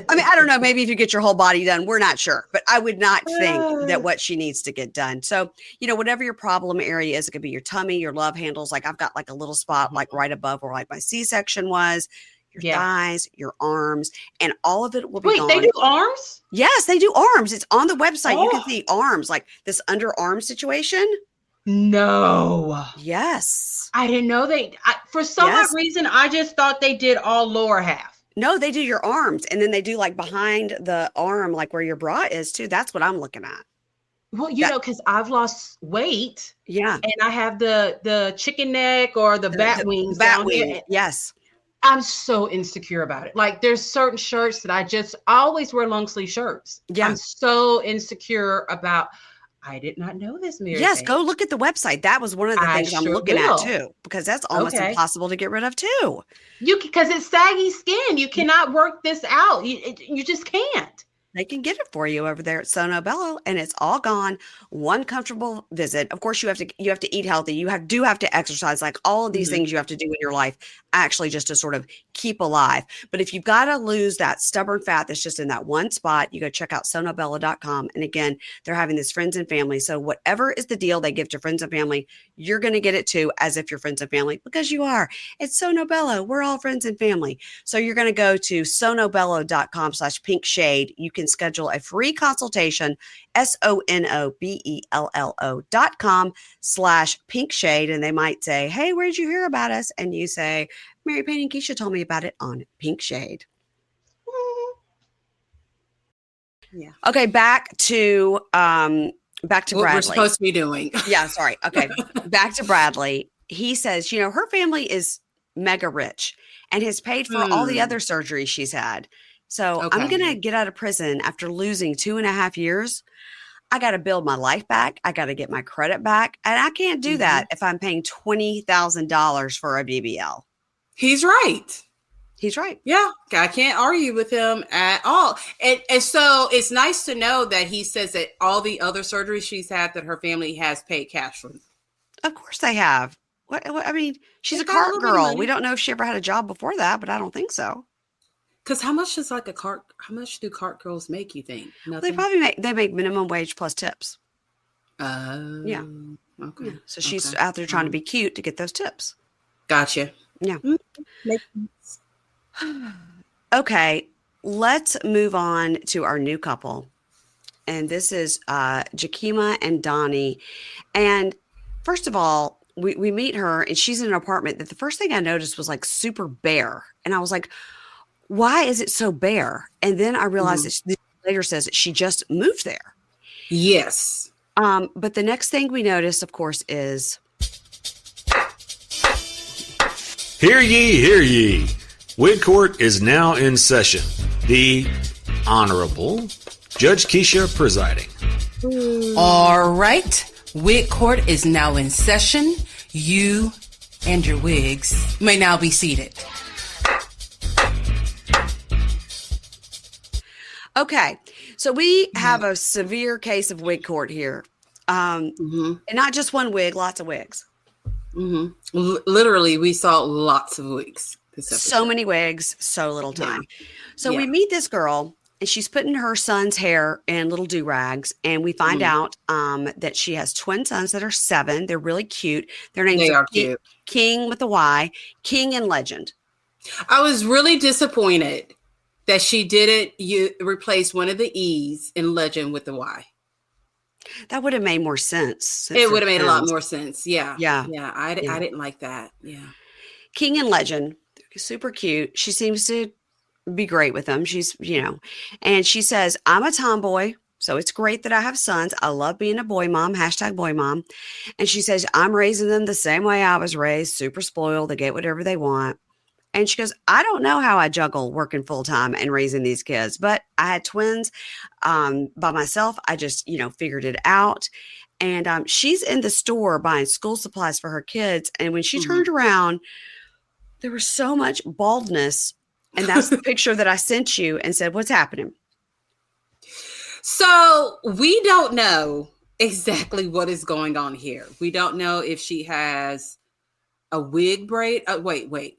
I mean, I don't know. Maybe if you get your whole body done, we're not sure. But I would not think that what she needs to get done. So, whatever your problem area is, it could be your tummy, your love handles. Like I've got like a little spot like right above where like my C-section was, your thighs, your arms, and all of it will be gone. Wait, they do arms? Yes, they do arms. It's on the website. You can see arms, like this underarm situation. No. Yes. I didn't know for some odd reason, I just thought they did all lower half. No, they do your arms. And then they do like behind the arm, like where your bra is too. That's what I'm looking at. Well, because I've lost weight. Yeah. And I have the chicken neck or the bat wings down here. Yes. I'm so insecure about it. Like there's certain shirts that I always wear long sleeve shirts. Yeah. I'm so insecure about. I did not know this, Mary. Yes, go look at the website. That was one of the things I'm looking at too, because that's almost impossible to get rid of too. Because it's saggy skin. You cannot work this out. You just can't. They can get it for you over there at Sono Bello, and it's all gone. One comfortable visit. Of course, you have to eat healthy. You do have to exercise, like all of these things you have to do in your life, actually, just to sort of keep alive. But if you've got to lose that stubborn fat that's just in that one spot, you go check out sonobello.com. And again, they're having this friends and family. So whatever is the deal they give to friends and family, you're going to get it too, as if you're friends and family, because you are. It's Sono Bello. We're all friends and family. So you're going to go to sonobello.com/pinkshade. You can schedule a free consultation, sonobello.com/pinkshade. And they might say, hey, where'd you hear about us? And you say, Mary Payne and Keisha told me about it on Pink Shade. Yeah. Okay, back to Bradley. What we're supposed to be doing. Yeah, sorry. Okay, back to Bradley. He says, her family is mega rich and has paid for all the other surgeries she's had. So I'm going to get out of prison after losing 2.5 years. I got to build my life back. I got to get my credit back. And I can't do that if I'm paying $20,000 for a BBL. He's right. He's right. Yeah. I can't argue with him at all. And so it's nice to know that he says that all the other surgeries she's had that her family has paid cash for. Of course they have. What I mean, she's a cart girl. We don't know if she ever had a job before that, but I don't think so. Because how much do cart girls make, you think? Nothing? They make minimum wage plus tips. Yeah. Okay. Yeah. So she's out there trying to be cute to get those tips. Gotcha. Yeah. Okay. Let's move on to our new couple. And this is Jakima and Donnie. And first of all, we meet her and she's in an apartment that the first thing I noticed was like super bare. And I was like, why is it so bare? And then I realized that later says that she just moved there. Yes. But the next thing we noticed, of course, is... Hear ye, hear ye. Wig Court is now in session. The Honorable Judge Keisha presiding. All right. Wig Court is now in session. You and your wigs may now be seated. Okay. So we have a severe case of wig court here. And not just one wig, lots of wigs. Literally, we saw lots of wigs. So many wigs, so little time. So we meet this girl, and she's putting her son's hair in little do-rags, and we find out that she has twin sons that are 7. They're really cute. Their names are cute. King with a Y, King and Legend. I was really disappointed that she didn't replace one of the E's in Legend with the Y. That would have made more sense. It would have made a lot more sense. Yeah. Yeah. I didn't like that. Yeah. King and Legend, super cute. She seems to be great with them. She's, and she says, I'm a tomboy, so it's great that I have sons. I love being a boy mom, #boy mom. And she says, I'm raising them the same way I was raised, super spoiled. They get whatever they want. And she goes, I don't know how I juggle working full time and raising these kids, but I had twins by myself. I just, figured it out. And she's in the store buying school supplies for her kids. And when she turned around, there was so much baldness. And that's the picture that I sent you and said, what's happening? So we don't know exactly what is going on here. We don't know if she has a wig braid. Wait.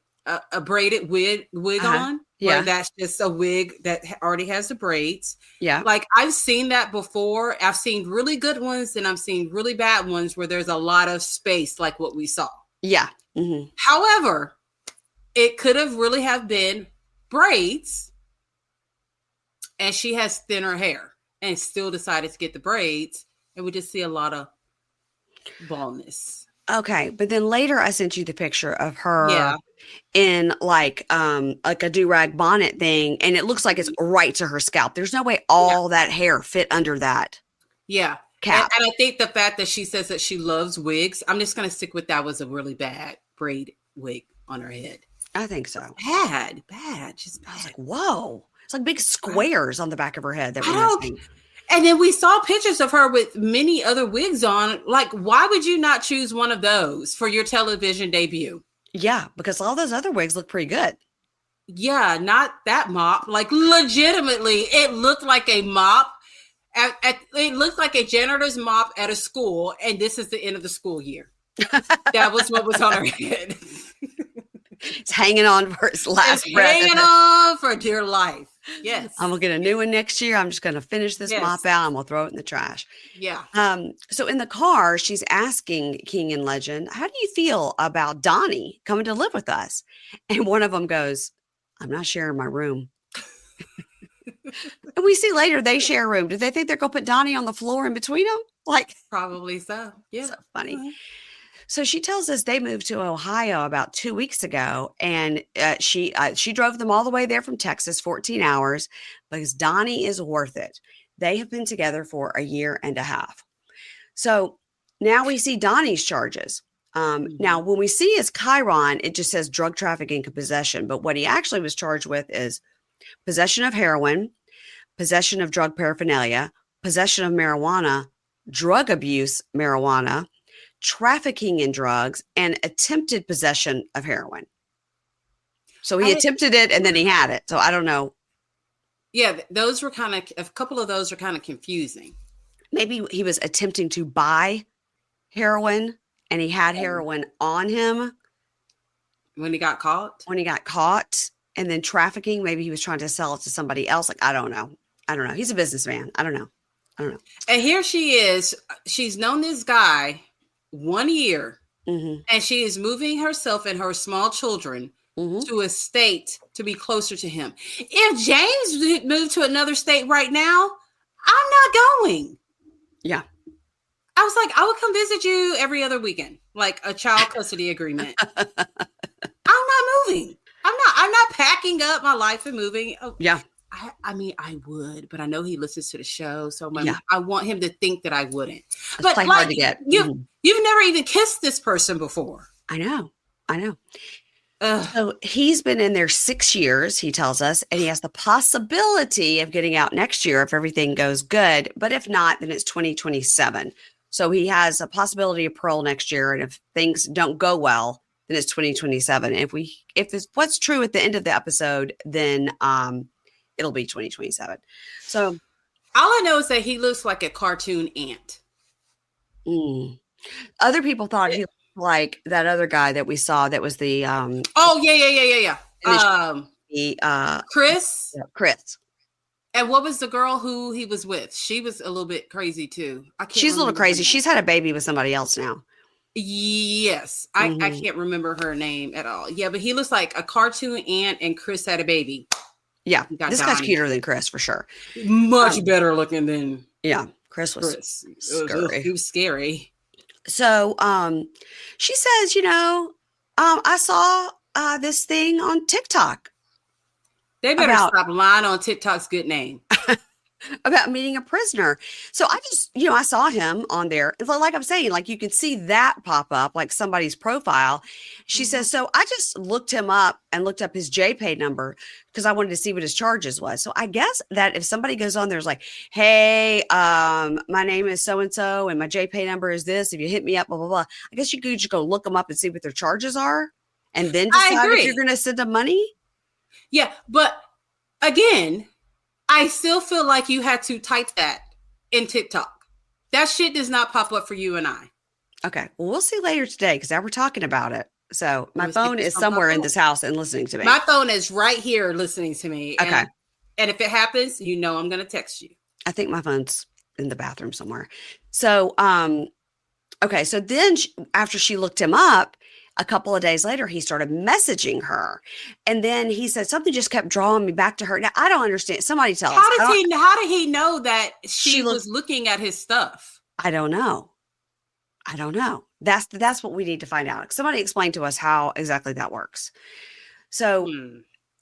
A braided wig on. where that's just a wig that already has the braids. Yeah. Like I've seen that before. I've seen really good ones and I've seen really bad ones where there's a lot of space like what we saw. Yeah. Mm-hmm. However, it could have really have been braids and she has thinner hair and still decided to get the braids and we just see a lot of baldness. Okay. But then later I sent you the picture of her in like a do-rag bonnet thing, and it looks like it's right to her scalp. There's no way all that hair fit under that cap. And I think the fact that she says that she loves wigs, I'm just going to stick with that was a really bad braid wig on her head. I think so. Bad, just bad. I was like, whoa. It's like big squares on the back of her head that we're missing. And then we saw pictures of her with many other wigs on. Like, why would you not choose one of those for your television debut? Yeah, because all those other wigs look pretty good. Yeah, not that mop. Like, legitimately, it looked like a mop. It looked like a janitor's mop at a school, and this is the end of the school year. That was what was on her head. It's hanging on for its last breath. Hanging on for dear life. Yes. I'm going to get a new one next year. I'm just going to finish this mop out and we'll throw it in the trash. Yeah. So in the car, she's asking King and Legend, how do you feel about Donnie coming to live with us? And one of them goes, I'm not sharing my room. And we see later they share a room. Do they think they're going to put Donnie on the floor in between them? Like, probably so. Yeah. So funny. Mm-hmm. So she tells us they moved to Ohio about 2 weeks ago, and she drove them all the way there from Texas, 14 hours, because Donnie is worth it. They have been together for a year and a half. So now we see Donnie's charges. Now, when we see his Chiron, it just says drug trafficking and possession, but what he actually was charged with is possession of heroin, possession of drug paraphernalia, possession of marijuana, drug abuse marijuana, trafficking in drugs, and attempted possession of heroin. So he attempted it and then he had it. So I don't know. Yeah, those were a couple of those are kind of confusing. Maybe he was attempting to buy heroin and he had heroin on him. When he got caught? When he got caught. And then trafficking, maybe he was trying to sell it to somebody else. Like, I don't know. He's a businessman. I don't know. And here she is. She's known this guy 1 year, and she is moving herself and her small children to a state to be closer to him. If James moved to another state right now, I'm not going. Yeah. I was like, I would come visit you every other weekend, like a child custody agreement. I'm not moving. I'm not packing up my life and moving. Oh, yeah. I mean, I would, but I know he listens to the show, so I want him to think that I wouldn't. But like, hard to get. You've never even kissed this person before. I know. So he's been in there 6 years, he tells us, and he has the possibility of getting out next year if everything goes good. But if not, then it's 2027. So he has a possibility of parole next year, and if things don't go well, then it's 2027. If this what's true at the end of the episode, then it'll be 2027. So all I know is that he looks like a cartoon ant. Other people thought he looked like that other guy that we saw that was the Chris. Yeah, Chris. And what was the girl who he was with? She was a little bit crazy too. She's a little crazy. She's had a baby with somebody else now. Yes. I can't remember her name at all. Yeah, but he looks like a cartoon ant and Chris had a baby. Yeah, this guy's cuter than Chris for sure. Much better looking than Chris was scary. He was scary. So she says, I saw this thing on TikTok. They better stop lying on TikTok's good name. About meeting a prisoner. So I just, I saw him on there. Like I'm saying, like you can see that pop up, like somebody's profile. She says, so I just looked him up and looked up his JPay number because I wanted to see what his charges was. So I guess that if somebody goes on there's like, hey, my name is so-and-so and my JPay number is this. If you hit me up, blah, blah, blah. I guess you could just go look them up and see what their charges are and then decide if you're going to send them money. Yeah. But again, I still feel like you had to type that in TikTok. That shit does not pop up for you and I. Okay. Well, we'll see later today because now we're talking about it. So my phone is somewhere in this house and listening to me. My phone is right here listening to me. Okay. And if it happens, you know I'm going to text you. I think my phone's in the bathroom somewhere. So, okay. So then after she looked him up, a couple of days later, he started messaging her. And then he said something just kept drawing me back to her. Now, I don't understand. Somebody tell us. How did he know that she was looking at his stuff? I don't know. That's what we need to find out. Somebody explain to us how exactly that works. So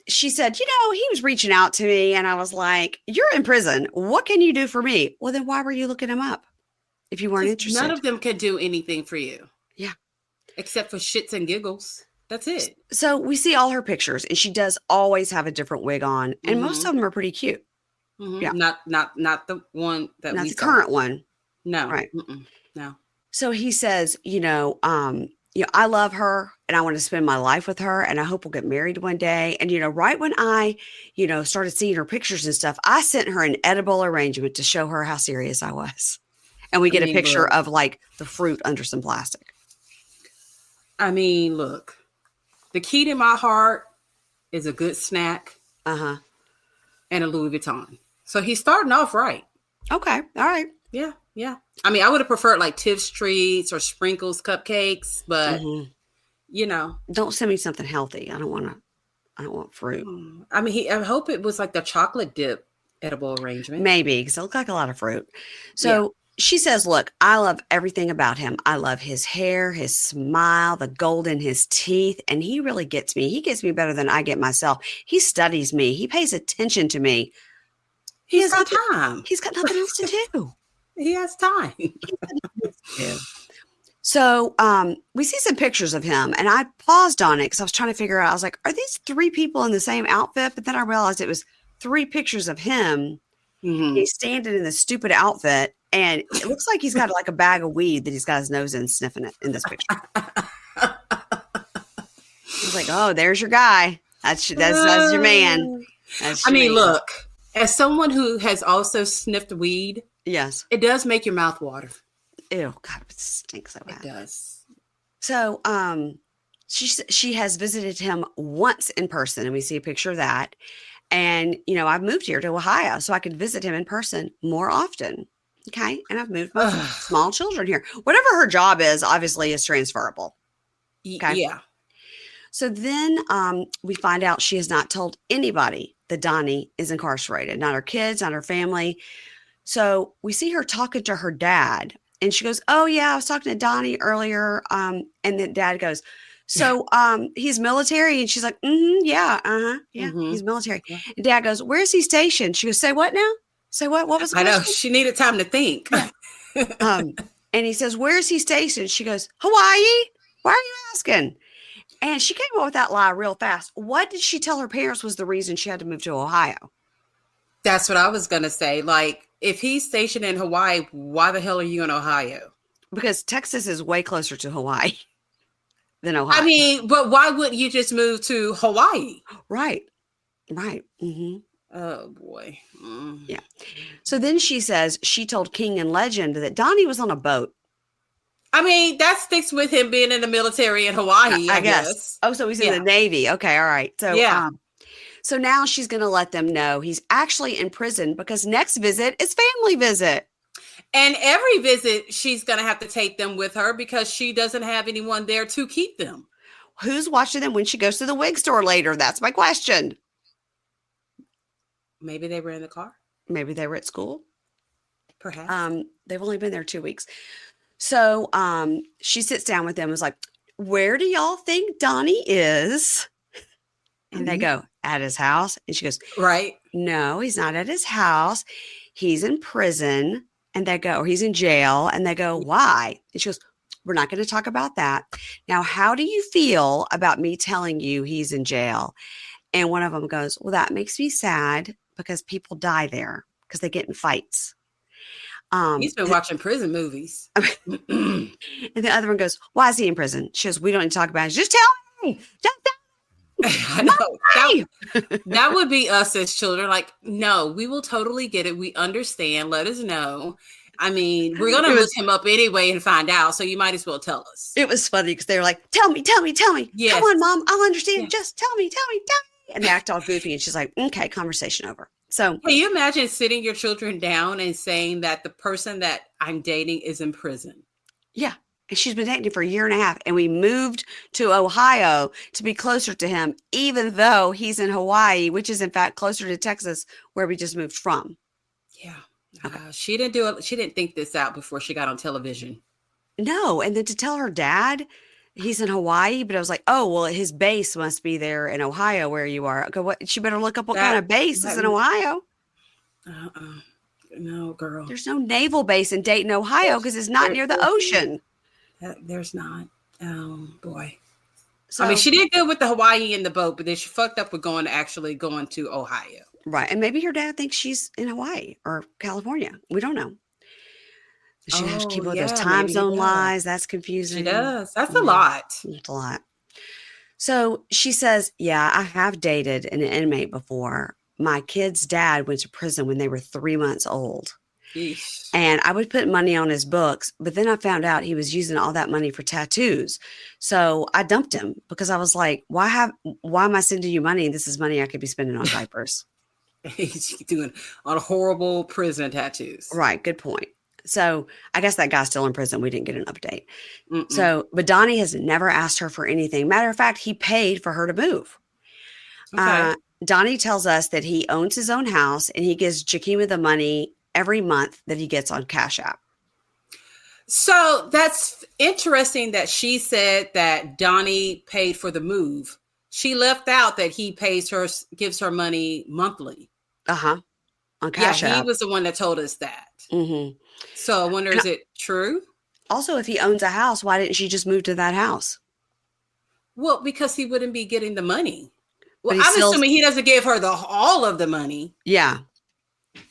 she said, he was reaching out to me, and I was like, you're in prison. What can you do for me? Well, then why were you looking him up if you weren't interested? None of them can do anything for you. Yeah. Except for shits and giggles. That's it. So we see all her pictures, and she does always have a different wig on, and most of them are pretty cute. Yeah. Not the one that not we the saw. current one. No. Right. No. So he says, I love her and I want to spend my life with her and I hope we'll get married one day. And, right when I, started seeing her pictures and stuff, I sent her an edible arrangement to show her how serious I was. And we get a picture of like the fruit under some plastic. I mean, look, the key to my heart is a good snack. And a Louis Vuitton. So he's starting off right. Okay. All right. Yeah. Yeah. I mean, I would have preferred like Tiff Streets or Sprinkles cupcakes, but don't send me something healthy. I don't want fruit. I mean, I hope it was like the chocolate dip edible arrangement. Maybe, because it looked like a lot of fruit. So she says, look, I love everything about him. I love his hair, his smile, the gold in his teeth. And he really gets me. He gets me better than I get myself. He studies me. He pays attention to me. He's got time. He's got nothing else to do. He has time. So we see some pictures of him, and I paused on it because I was trying to figure out, I was like, are these three people in the same outfit? But then I realized it was three pictures of him. He's standing in this stupid outfit, and it looks like he's got like a bag of weed that he's got his nose in sniffing it in this picture. I was like, oh, there's your guy. That's your man. Look, as someone who has also sniffed weed, yes, it does make your mouth water. Ew, God, it stinks so bad. It does. So, she has visited him once in person, and we see a picture of that. And, I've moved here to Ohio so I could visit him in person more often. Okay. And I've moved my small children here. Whatever her job is, obviously is transferable. Okay. Yeah. So then we find out she has not told anybody that Donnie is incarcerated, not her kids, not her family. So we see her talking to her dad, and she goes, oh yeah, I was talking to Donnie earlier. And then dad goes, so he's military? And she's like, yeah, he's military. Yeah. And dad goes, where's he stationed? She goes, say what now? Say what? What was the question? I know, she needed time to think. And he says, where's he stationed? She goes, Hawaii? Why are you asking? And she came up with that lie real fast. What did she tell her parents was the reason she had to move to Ohio? That's what I was going to say. Like, if he's stationed in Hawaii, why the hell are you in Ohio? Because Texas is way closer to Hawaii than Ohio. I mean, but why wouldn't you just move to Hawaii? Right. Mm-hmm. Oh, boy. Yeah. So then she says she told King and Legend that Donnie was on a boat. I mean, that sticks with him being in the military in Hawaii, I guess. Oh, so he's in the Navy. Okay. All right. So, so now she's going to let them know he's actually in prison because next visit is family visit. And every visit, she's going to have to take them with her because she doesn't have anyone there to keep them. Who's watching them when she goes to the wig store later? That's my question. Maybe they were in the car. Maybe they were at school. Perhaps. They've only been there 2 weeks. So she sits down with them and was like, where do y'all think Donnie is? And they go, at his house. And she goes, right. No, he's not at his house. He's in prison. And they go, or he's in jail. And they go, why? And she goes, we're not going to talk about that. Now, how do you feel about me telling you he's in jail? And one of them goes, well, that makes me sad because people die there because they get in fights. He's been watching prison movies. And the other one goes, why is he in prison? She goes, we don't need to talk about it. Just tell me. Just tell me. I know. That would be us as children. Like, no, we will totally get it. We understand. Let us know. I mean, we're going to look him up anyway and find out. So you might as well tell us. It was funny because they were like, tell me. Yes. Come on, Mom. I'll understand. Yes. Just tell me. And they act all goofy. And she's like, okay, conversation over. So can you imagine sitting your children down and saying that the person that I'm dating is in prison? Yeah. And she's been dating for a year and a half. And we moved to Ohio to be closer to him, even though he's in Hawaii, which is in fact closer to Texas, where we just moved from. Yeah. Okay. She didn't think this out before she got on television. No. And then to tell her dad he's in Hawaii, but I was like, oh, well, his base must be there in Ohio where you are. Okay, what? She better look up what kind of base is in Ohio. No, girl. There's no naval base in Dayton, Ohio, because it's not near the ocean. There's not. Oh, boy. So, I mean, she did good with the Hawaii in the boat, but then she fucked up with going to Ohio. Right. And maybe her dad thinks she's in Hawaii or California. We don't know. She has to keep up with those time zone lies. That's confusing. She does. That's a lot. That's a lot. So she says, yeah, I have dated an inmate before. My kid's dad went to prison when they were 3 months old. Yeesh. And I would put money on his books, but then I found out he was using all that money for tattoos. So I dumped him because I was like, why am I sending you money? This is money I could be spending on diapers. He's doing on horrible prison tattoos. Right. Good point. So I guess that guy's still in prison. We didn't get an update. Mm-mm. So, but Donnie has never asked her for anything. Matter of fact, he paid for her to move. Okay. Donnie tells us that he owns his own house and he gives Jakima the money every month that he gets on Cash App. So that's interesting that she said that Donnie paid for the move. She left out that he gives her money monthly. On Cash App. He was the one that told us that. Mm-hmm. So I wonder, is it true? Also, if he owns a house, why didn't she just move to that house? Well, because he wouldn't be getting the money. Well, I'm assuming he doesn't give her all of the money. Yeah.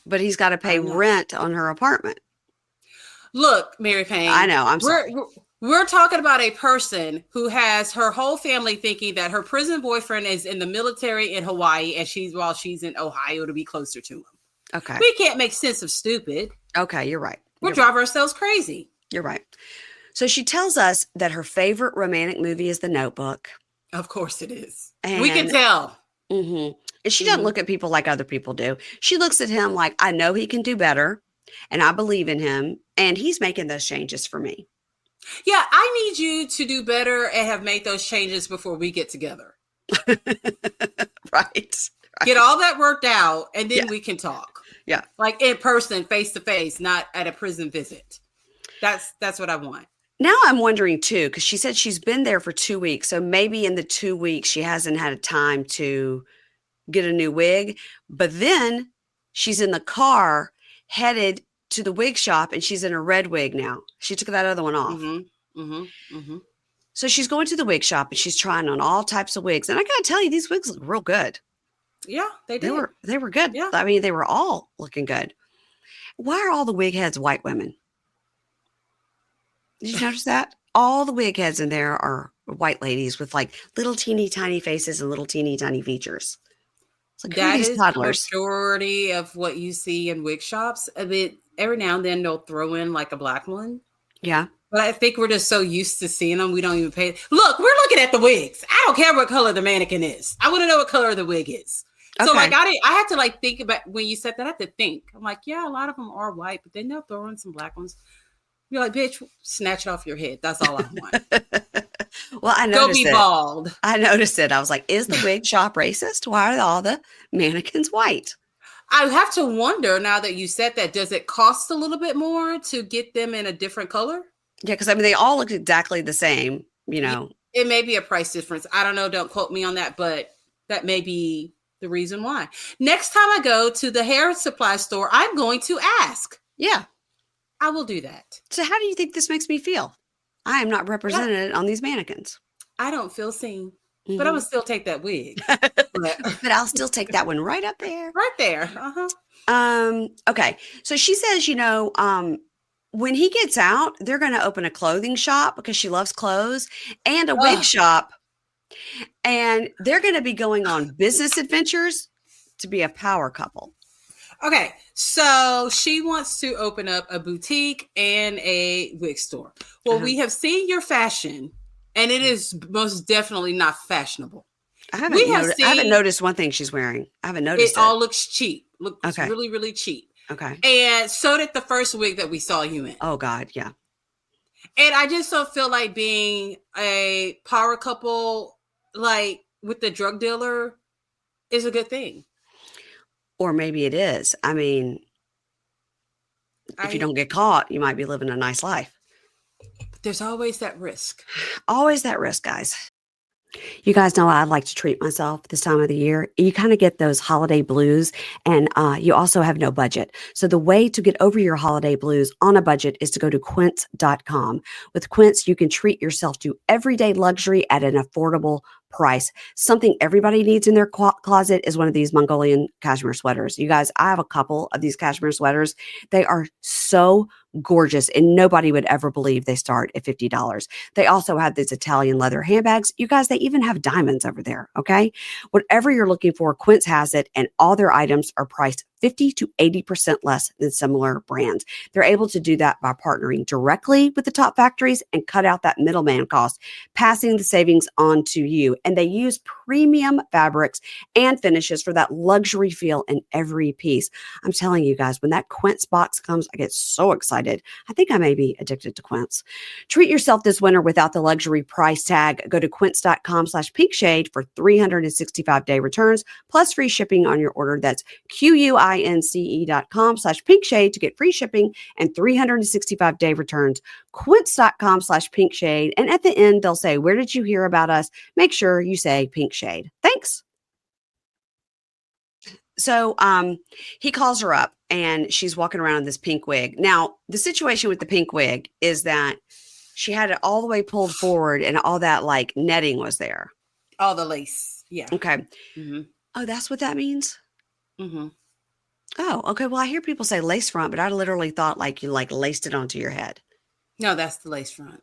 But he's got to pay rent on her apartment. Look, Mary Payne. I know. I'm sorry. We're talking about a person who has her whole family thinking that her prison boyfriend is in the military in Hawaii and while she's in Ohio to be closer to him. Okay. We can't make sense of stupid. Okay, you're right. We'll drive ourselves crazy. You're right. So she tells us that her favorite romantic movie is The Notebook. Of course it is. And we can tell. Mm-hmm. And she doesn't look at people like other people do. She looks at him like, I know he can do better, and I believe in him, and he's making those changes for me. Yeah, I need you to do better and have made those changes before we get together. Right. Get all that worked out, and then we can talk. Yeah. Like in person, face to face, not at a prison visit. That's what I want. Now I'm wondering too, because she said she's been there for 2 weeks. So maybe in the 2 weeks, she hasn't had a time to get a new wig. But then she's in the car headed to the wig shop and she's in a red wig now. She took that other one off. Mm-hmm. Mm-hmm. Mm-hmm. So she's going to the wig shop and she's trying on all types of wigs. And I got to tell you, these wigs look real good. Yeah, they did. They were good. Yeah. I mean, they were all looking good. Why are all the wig heads white women? Did you notice that? All the wig heads in there are white ladies with like little teeny tiny faces and little teeny tiny features. It's like, that is toddlers? The majority of what you see in wig shops. I mean, every now and then they'll throw in like a black one. Yeah. But I think we're just so used to seeing them, we don't even pay. Look, we're looking at the wigs. I don't care what color the mannequin is. I want to know what color the wig is. So like I had to like think about when you said that. I had to think. I'm like, yeah, a lot of them are white, but then they'll throw in some black ones. You're like, bitch, snatch it off your head. That's all I want. Well, I noticed Go be bald. I noticed it. I was like, is the wig shop racist? Why are all the mannequins white? I have to wonder now that you said that, does it cost a little bit more to get them in a different color? Yeah, because I mean, they all look exactly the same, you know. It may be a price difference. I don't know. Don't quote me on that, but that may be the reason why. Next time I go to the hair supply store, I'm going to ask. Yeah. I will do that. So how do you think this makes me feel? I am not represented on these mannequins. I don't feel seen, but I'm going to still take that wig. But I'll still take that one right up there. Right there. Uh-huh. Okay. So she says, you know, when he gets out, they're going to open a clothing shop because she loves clothes and a wig shop. And they're going to be going on business adventures to be a power couple. Okay, so she wants to open up a boutique and a wig store. Well, we have seen your fashion, and it is most definitely not fashionable. I haven't noticed one thing she's wearing. I haven't noticed it. It all looks cheap. Looks really, really cheap. Okay. And so did the first wig that we saw you in. Oh, God, yeah. And I just don't feel like being a power couple, like with the drug dealer, is a good thing. Or maybe it is. I mean, if you don't get caught, you might be living a nice life. There's always that risk. Always that risk, guys. You guys know I like to treat myself this time of the year. You kind of get those holiday blues, and you also have no budget. So the way to get over your holiday blues on a budget is to go to quince.com. With Quince, you can treat yourself to everyday luxury at an affordable price. Something everybody needs in their closet is one of these Mongolian cashmere sweaters. You guys, I have a couple of these cashmere sweaters. They are so gorgeous, and nobody would ever believe they start at $50. They also have these Italian leather handbags. You guys, they even have diamonds over there, okay? Whatever you're looking for, Quince has it, and all their items are priced 50 to 80% less than similar brands. They're able to do that by partnering directly with the top factories and cut out that middleman cost, passing the savings on to you. And they use premium fabrics and finishes for that luxury feel in every piece. I'm telling you guys, when that Quince box comes, I get so excited. I think I may be addicted to Quince. Treat yourself this winter without the luxury price tag. Go to quince.com/pinkshade for 365-day returns plus free shipping on your order. That's QUINCE.com/pinkshade to get free shipping and 365-day returns. Quince.com/pinkshade. And at the end, they'll say, "Where did you hear about us?" Make sure you say Pink Shade. Thanks. So he calls her up and she's walking around in this pink wig. Now, the situation with the pink wig is that she had it all the way pulled forward and all that like netting was there. All the lace. Yeah. Okay. Mm-hmm. Oh, that's what that means? Mm-hmm. Oh, okay. Well, I hear people say lace front, but I literally thought like you like laced it onto your head. No, that's the lace front.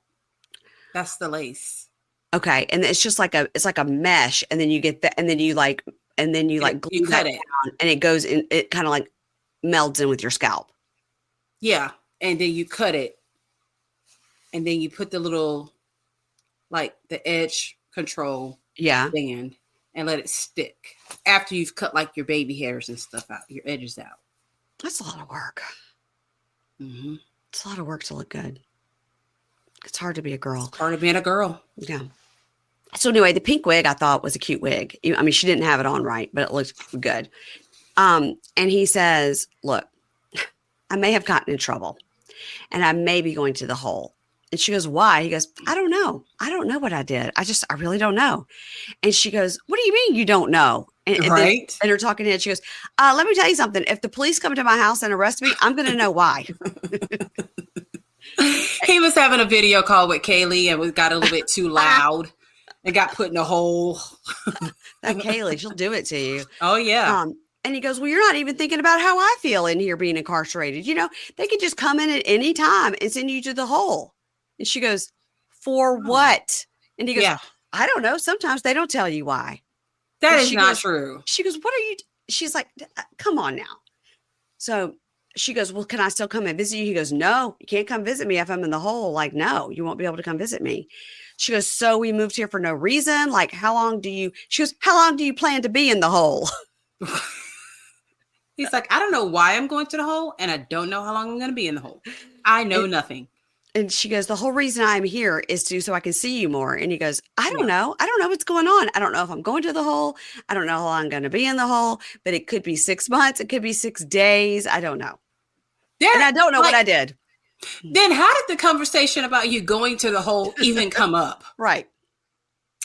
That's the lace. Okay. And it's just like it's like a mesh. And then you get that, and then you like glue cut that it down, and it goes in, it kind of like melds in with your scalp. Yeah. And then you cut it. And then you put the little, like the edge control band and let it stick after you've cut like your baby hairs and stuff out, your edges out. That's a lot of work. Mm-hmm. It's a lot of work to look good. It's hard to be a girl. It's hard to be a girl. Yeah. So anyway, the pink wig I thought was a cute wig. I mean, she didn't have it on right, but it looked good. And he says, "Look, I may have gotten in trouble and I may be going to the hole." And she goes, "Why?" He goes, "I don't know. I don't know what I did. I really don't know." And she goes, "What do you mean you don't know?" And right. And her talking head, she goes, "Let me tell you something. If the police come to my house and arrest me, I'm going to know why." He was having a video call with Kaylee and we got a little bit too loud and got put in a hole. That Kaylee, she'll do it to you. Oh, yeah. And he goes, "Well, you're not even thinking about how I feel in here being incarcerated. You know, they could just come in at any time and send you to the hole." And she goes, "For what?" And he goes, "I don't know. Sometimes they don't tell you why." That is not true. She goes, "What are you?" She's like, "Come on now." So she goes, "Well, can I still come and visit you?" He goes, "No, you can't come visit me if I'm in the hole." Like, "No, you won't be able to come visit me." She goes, "So we moved here for no reason? Like, she goes, "How long do you plan to be in the hole?" He's like, "I don't know why I'm going to the hole and I don't know how long I'm going to be in the hole. I know nothing." And she goes, "The whole reason I'm here is so I can see you more." And he goes, "I don't know. I don't know what's going on. I don't know if I'm going to the hole. I don't know how long I'm going to be in the hole, but it could be 6 months. It could be 6 days. I don't know." And I don't know what I did. Then how did the conversation about you going to the hole even come up? Right.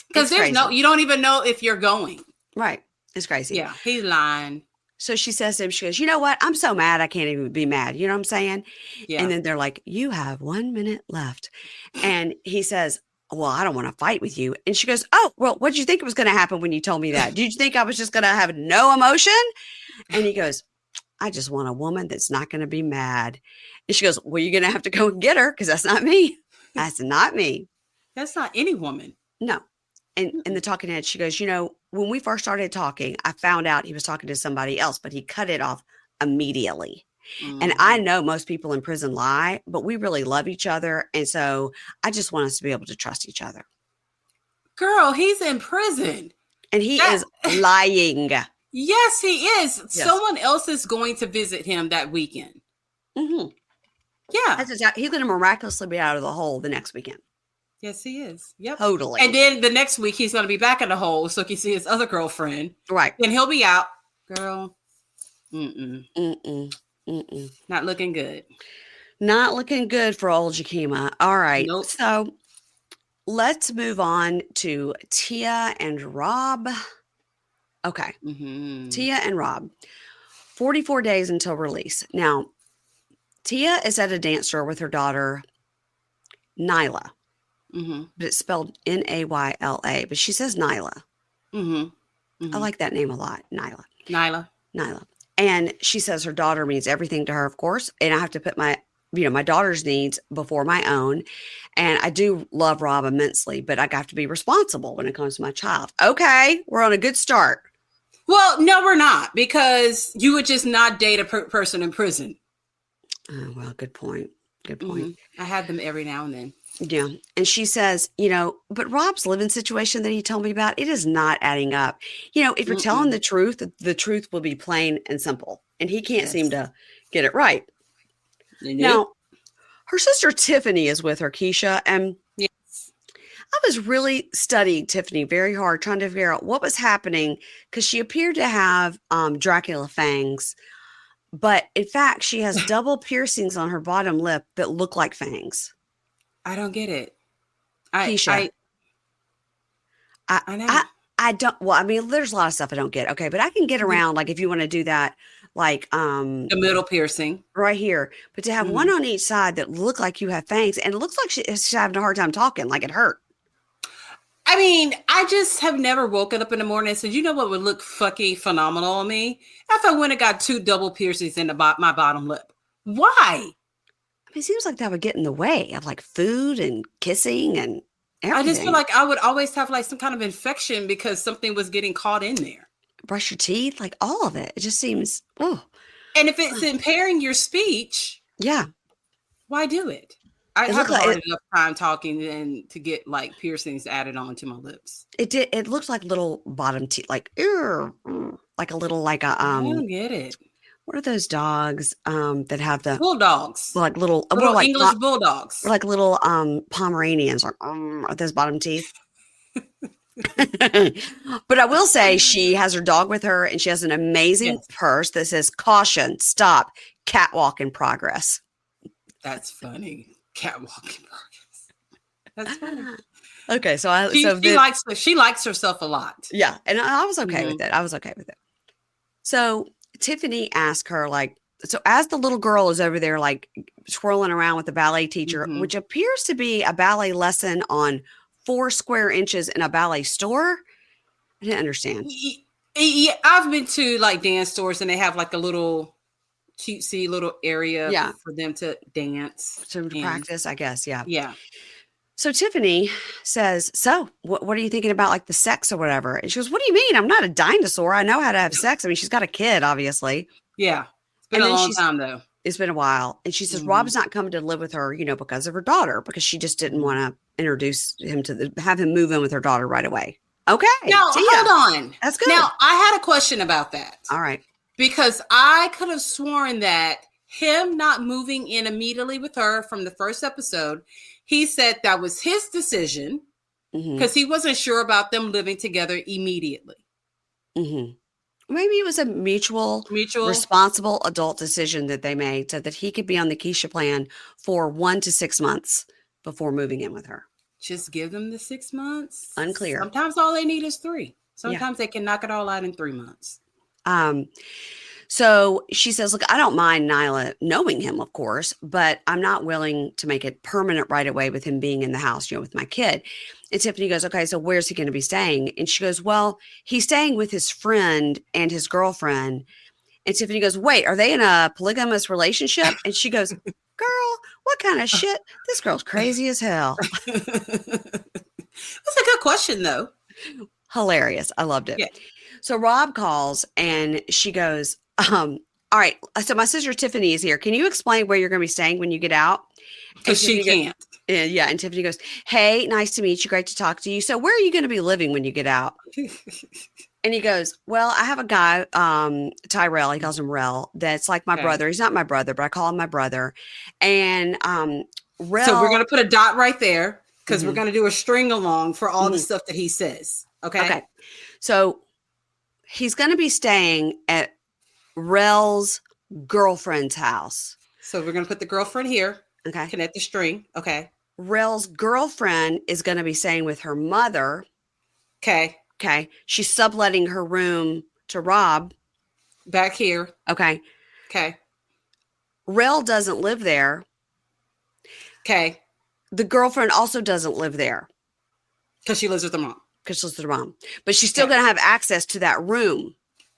Because you don't even know if you're going. Right. It's crazy. Yeah. He's lying. So she says to him, she goes, "You know what? I'm so mad. I can't even be mad." You know what I'm saying? Yeah. And then they're like, "You have 1 minute left." And he says, "Well, I don't want to fight with you." And she goes, "Oh, well, what did you think was going to happen when you told me that? Did you think I was just going to have no emotion?" And he goes, "I just want a woman that's not going to be mad." And she goes, "Well, you're going to have to go and get her because that's not me. That's not me." That's not any woman. No. And in the talking head, she goes, "You know, when we first started talking, I found out he was talking to somebody else, but he cut it off immediately. And I know most people in prison lie, but we really love each other. And so I just want us to be able to trust each other. Girl, he's in prison. And he is lying. Yes, he is. Yes. Someone else is going to visit him that weekend. Mm-hmm. Yeah. He's going to miraculously be out of the hole the next weekend. Yes, he is. Yep. Totally. And then the next week, he's going to be back in the hole so he can see his other girlfriend. Right. And he'll be out. Girl. Mm-mm. Not looking good. Not looking good for old Yakima. All right. Nope. So let's move on to Tia and Rob. Okay. Tia and Rob. 44 days until release. Now, Tia is at a dance store with her daughter, Nyla. But it's spelled Nayla, but she says Nyla. I like that name a lot, Nyla. And she says her daughter means everything to her, of course. And I have to put my daughter's needs before my own. And I do love Rob immensely, but I have to be responsible when it comes to my child. Okay, we're on a good start. Well, no, we're not, because you would just not date a person in prison. Oh, well, good point. I have them every now and then. Yeah. And she says, but Rob's living situation that he told me about, it is not adding up. If you're telling the truth will be plain and simple. And he can't seem to get it right. Now, her sister Tiffany is with her, Keisha. And I was really studying Tiffany very hard, trying to figure out what was happening, because she appeared to have Dracula fangs. But in fact, she has double piercings on her bottom lip that look like fangs. I don't get it. Keisha. I know. I don't. Well, I mean, there's a lot of stuff I don't get. Okay, but I can get around. Like if you want to do that, like the middle piercing right here, but to have one on each side that look like you have fangs, and it looks like she's having a hard time talking, like it hurt. I mean, I just have never woken up in the morning and said, you know what would look fucking phenomenal on me? If I went and got 2 double piercings in my bottom lip. Why? I mean, it seems like that would get in the way of like food and kissing and everything. I just feel like I would always have like some kind of infection because something was getting caught in there. Brush your teeth, like all of it. It just seems, oh. And if it's impairing your speech, why do it? I have hard enough time talking and to get like piercings added onto my lips. It looks like little bottom teeth, like like a little I don't get it. What are those dogs that have the bulldogs? Like little like English bulldogs, like little Pomeranians, are those bottom teeth? But I will say she has her dog with her, and she has an amazing purse that says "Caution, stop, catwalk in progress." That's funny. Catwalk in progress. That's funny. Okay, so she likes herself a lot. Yeah, and I was okay with it. So Tiffany asked her, so as the little girl is over there, like twirling around with the ballet teacher, which appears to be a ballet lesson on 4 square inches in a ballet store. I didn't understand. Yeah, I've been to like dance stores and they have like a little cutesy little area for them to dance. To practice, I guess. Yeah. Yeah. So Tiffany says, so what are you thinking about, like the sex or whatever? And she goes, what do you mean? I'm not a dinosaur. I know how to have sex. I mean, she's got a kid, obviously. Yeah. It's been a long time though. It's been a while. And she says, Rob's not coming to live with her, because of her daughter, because she just didn't want to introduce him have him move in with her daughter right away. Okay. Now, hold on. That's good. Now, I had a question about that. All right. Because I could have sworn that him not moving in immediately with her from the first episode, he said that was his decision because he wasn't sure about them living together immediately. Maybe it was a mutual, responsible adult decision that they made so that he could be on the Keisha plan for 1 to 6 months before moving in with her. Just give them the 6 months. Unclear. Sometimes all they need is 3. Sometimes they can knock it all out in 3 months. So she says, look, I don't mind Nyla knowing him, of course, but I'm not willing to make it permanent right away with him being in the house, with my kid. And Tiffany goes, okay, so where's he going to be staying? And she goes, well, he's staying with his friend and his girlfriend. And Tiffany goes, wait, are they in a polygamous relationship? And she goes, girl, what kind of shit? This girl's crazy as hell. That's a good question, though. Hilarious. I loved it. Yeah. So Rob calls and she goes, All right. So my sister Tiffany is here. Can you explain where you're going to be staying when you get out? Because she can't. Yeah. And Tiffany goes, hey, nice to meet you. Great to talk to you. So where are you going to be living when you get out? And he goes, well, I have a guy, Tyrell, he calls him Rel, that's like my brother. He's not my brother, but I call him my brother. And Rel. So we're going to put a dot right there because we're going to do a string along for all the stuff that he says. Okay. So he's going to be staying at Rel's girlfriend's house. So we're going to put the girlfriend here. Okay. Connect the string. Okay. Rel's girlfriend is going to be staying with her mother. Okay. Okay. She's subletting her room to Rob. Back here. Okay. Okay. Rel doesn't live there. Okay. The girlfriend also doesn't live there. Because she lives with her mom. Because she lives with her mom. But she's still going to have access to that room.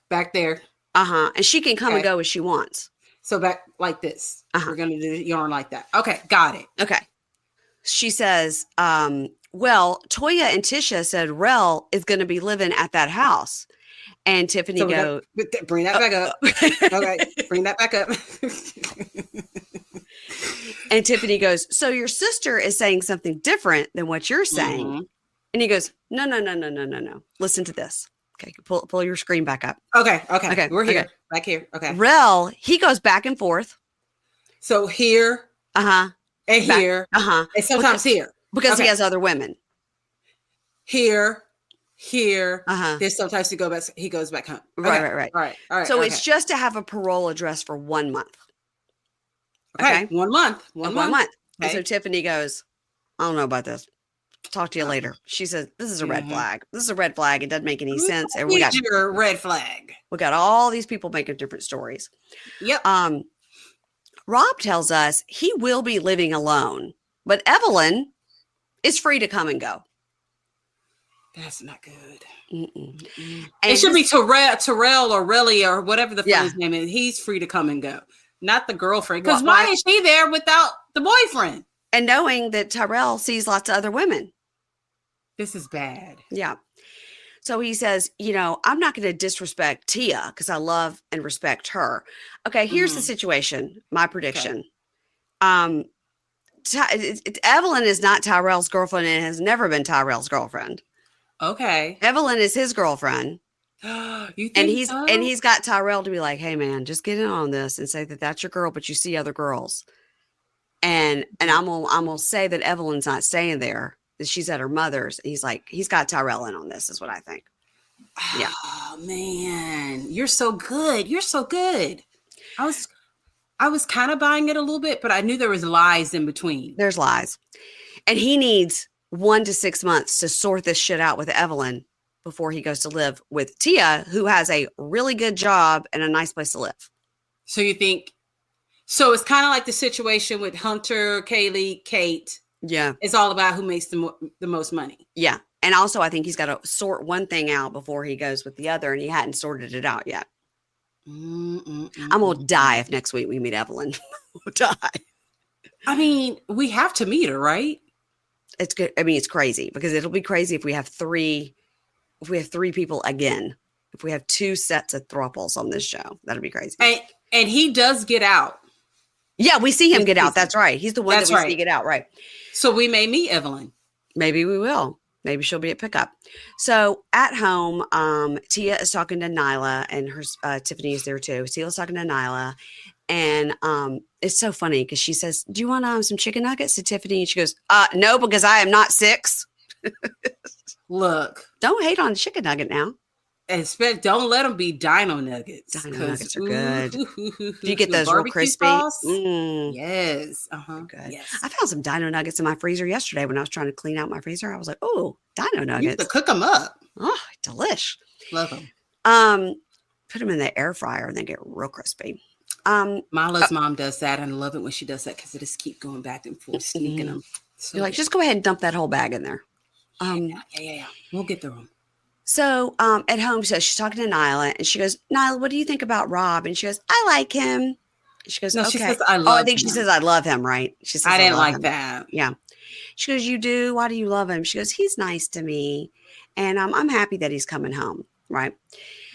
Back there. And she can come and go as she wants. So back like this. We're going to do the yarn like that. Okay. Got it. Okay. She says, well, Toya and Tisha said Rel is going to be living at that house. And Tiffany bring that back up. Okay. Bring that back up. And Tiffany goes, so your sister is saying something different than what you're saying. And he goes, no. Listen to this. Okay. Pull your screen back up. Okay. We're here. Okay. Back here. Okay. Rel, he goes back and forth. So here. And here. And sometimes here. Because he has other women. Here. There's sometimes he goes back home. Right. All right. So it's just to have a parole address for 1 month. Okay. 1 month. One month. Okay. And so Tiffany goes, I don't know about this. Talk to you later. She says, this is a red flag. This is a red flag. It doesn't make any sense. And we got your red flag. We got all these people making different stories. Yep. Rob tells us he will be living alone, but Evelyn is free to come and go. That's not good. It should be Terrell or Relly or whatever the friend's name is. He's free to come and go, not the girlfriend. Because why is she there without the boyfriend? And knowing that Tyrell sees lots of other women. This is bad. Yeah. So he says, I'm not going to disrespect Tia because I love and respect her. Okay, here's the situation. My prediction. Okay. Evelyn is not Tyrell's girlfriend and has never been Tyrell's girlfriend. Okay. Evelyn is his girlfriend. You think and he's got Tyrell to be like, hey man, just get in on this and say that that's your girl, but you see other girls. And I'm gonna say that Evelyn's not staying there, that she's at her mother's. And he's like, he's got Tyrell in on this, is what I think. Yeah. Oh man, you're so good. I was kind of buying it a little bit, but I knew there was lies in between. There's lies. And he needs 1 to 6 months to sort this shit out with Evelyn before he goes to live with Tia, who has a really good job and a nice place to live. So you think, so it's kind of like the situation with Hunter, Kaylee, Kate. Yeah. It's all about who makes the most money. Yeah. And also I think he's got to sort one thing out before he goes with the other, and he hadn't sorted it out yet. I'm going to die if next week we meet Evelyn. We'll die. I mean, we have to meet her, right? It's good. I mean, it's crazy because it'll be crazy if we have three people again. If we have 2 sets of thruples on this show, that'll be crazy. And he does get out. Yeah, we see him get out. That's right. He's the one that we see get out. Right. So we may meet Evelyn. Maybe we will. Maybe she'll be at pickup. So at home, Tia is talking to Nyla, and her Tiffany is there too. Tia's talking to Nyla, and it's so funny because she says, "Do you want some chicken nuggets?" to Tiffany, and she goes, "No, because I am not 6." Look, don't hate on the chicken nugget now. Don't let them be Dino Nuggets. Dino Nuggets are good. Do you get those real crispy? Yes. Good. Yes. I found some Dino Nuggets in my freezer yesterday when I was trying to clean out my freezer. I was like, "Oh, Dino Nuggets!" You have to cook them up. Oh, delish. Love them. Put them in the air fryer and they get real crispy. Mala's mom does that, and I love it when she does that because it just keep going back and forth, sneaking them. So you're like, just go ahead and dump that whole bag in there. Yeah. We'll get through them. So at home, so she's talking to Nyla, and she goes, "Nyla, what do you think about Rob?" And she goes, "I like him." And she goes, "No, okay." she says, "I love." I think she says, "I love him." Right? She says, "I didn't like him. that." Yeah. She goes, "You do? Why do you love him?" She goes, "He's nice to me, and I'm happy that he's coming home." Right.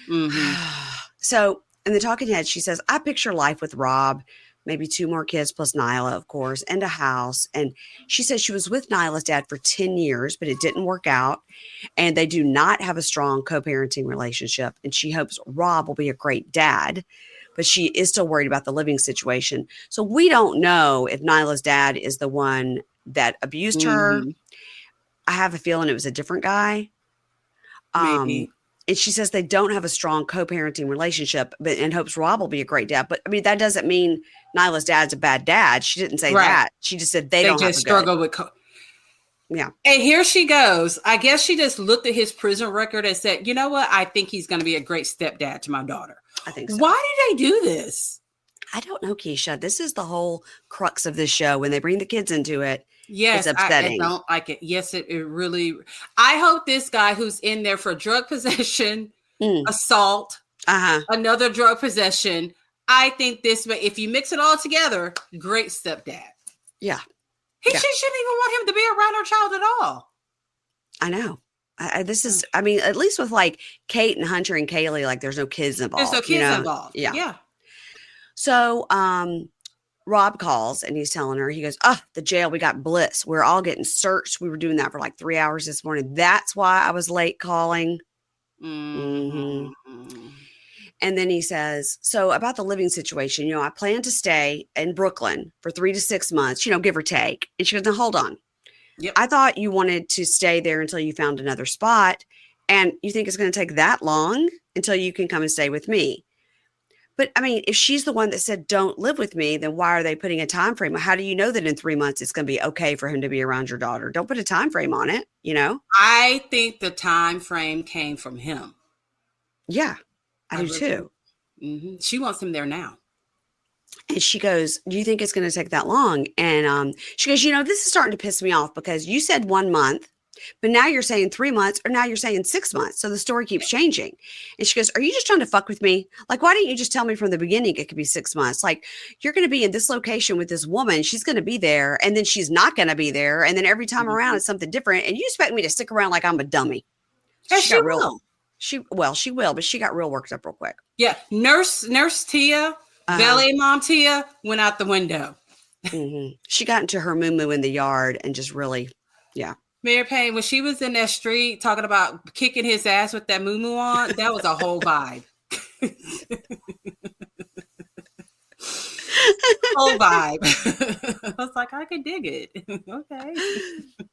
Mm-hmm. So in the talking head, she says, I picture life with Rob, maybe 2 more kids plus Nyla, of course, and a house. And she says she was with Nyla's dad for 10 years, but it didn't work out. And they do not have a strong co-parenting relationship. And she hopes Rob will be a great dad, but she is still worried about the living situation. So we don't know if Nyla's dad is the one that abused her. I have a feeling it was a different guy. Maybe. And she says they don't have a strong co-parenting relationship, but and hopes Rob will be a great dad. But I mean, that doesn't mean Nyla's dad's a bad dad. She didn't say that. She just said they don't just struggle with. Yeah. And here she goes. I guess she just looked at his prison record and said, you know what? I think he's going to be a great stepdad to my daughter. I think so. Why did they do this? I don't know, Keisha. This is the whole crux of this show. When they bring the kids into it, yes, it's upsetting. I don't like it. Yes, it really. I hope this guy who's in there for drug possession, assault, another drug possession. I think this way, if you mix it all together, great stepdad. Yeah. She shouldn't even want him to be around her child at all. I know. This is, I mean, at least with like Kate and Hunter and Kaylee, like there's no kids involved. There's no kids involved. Yeah. So, Rob calls and he's telling her, he goes, the jail, we got Bliss. We're all getting searched. We were doing that for like 3 hours this morning. That's why I was late calling. And then he says, so about the living situation, I plan to stay in Brooklyn for 3 to 6 months, give or take. And she goes, now hold on. Yep. I thought you wanted to stay there until you found another spot. And you think it's going to take that long until you can come and stay with me. But I mean, if she's the one that said, don't live with me, then why are they putting a time frame? How do you know that in 3 months it's going to be okay for him to be around your daughter? Don't put a time frame on it, I think the time frame came from him. Yeah, I do too. She wants him there now. And she goes, do you think it's going to take that long? And she goes, this is starting to piss me off because you said 1 month, but now you're saying 3 months, or now you're saying 6 months. So the story keeps changing. And she goes, are you just trying to fuck with me? Like, why didn't you just tell me from the beginning it could be 6 months? Like, you're going to be in this location with this woman. She's going to be there, and then she's not going to be there. And then every time around, it's something different. And you expect me to stick around like I'm a dummy. She will. She will, but she got real worked up real quick. Yeah. Nurse Tia, ballet mom Tia went out the window. She got into her moo-moo in the yard and just really, yeah. Mary Payne, when she was in that street talking about kicking his ass with that moo-moo on, that was a whole vibe. Whole vibe. I was like, I can dig it. Okay.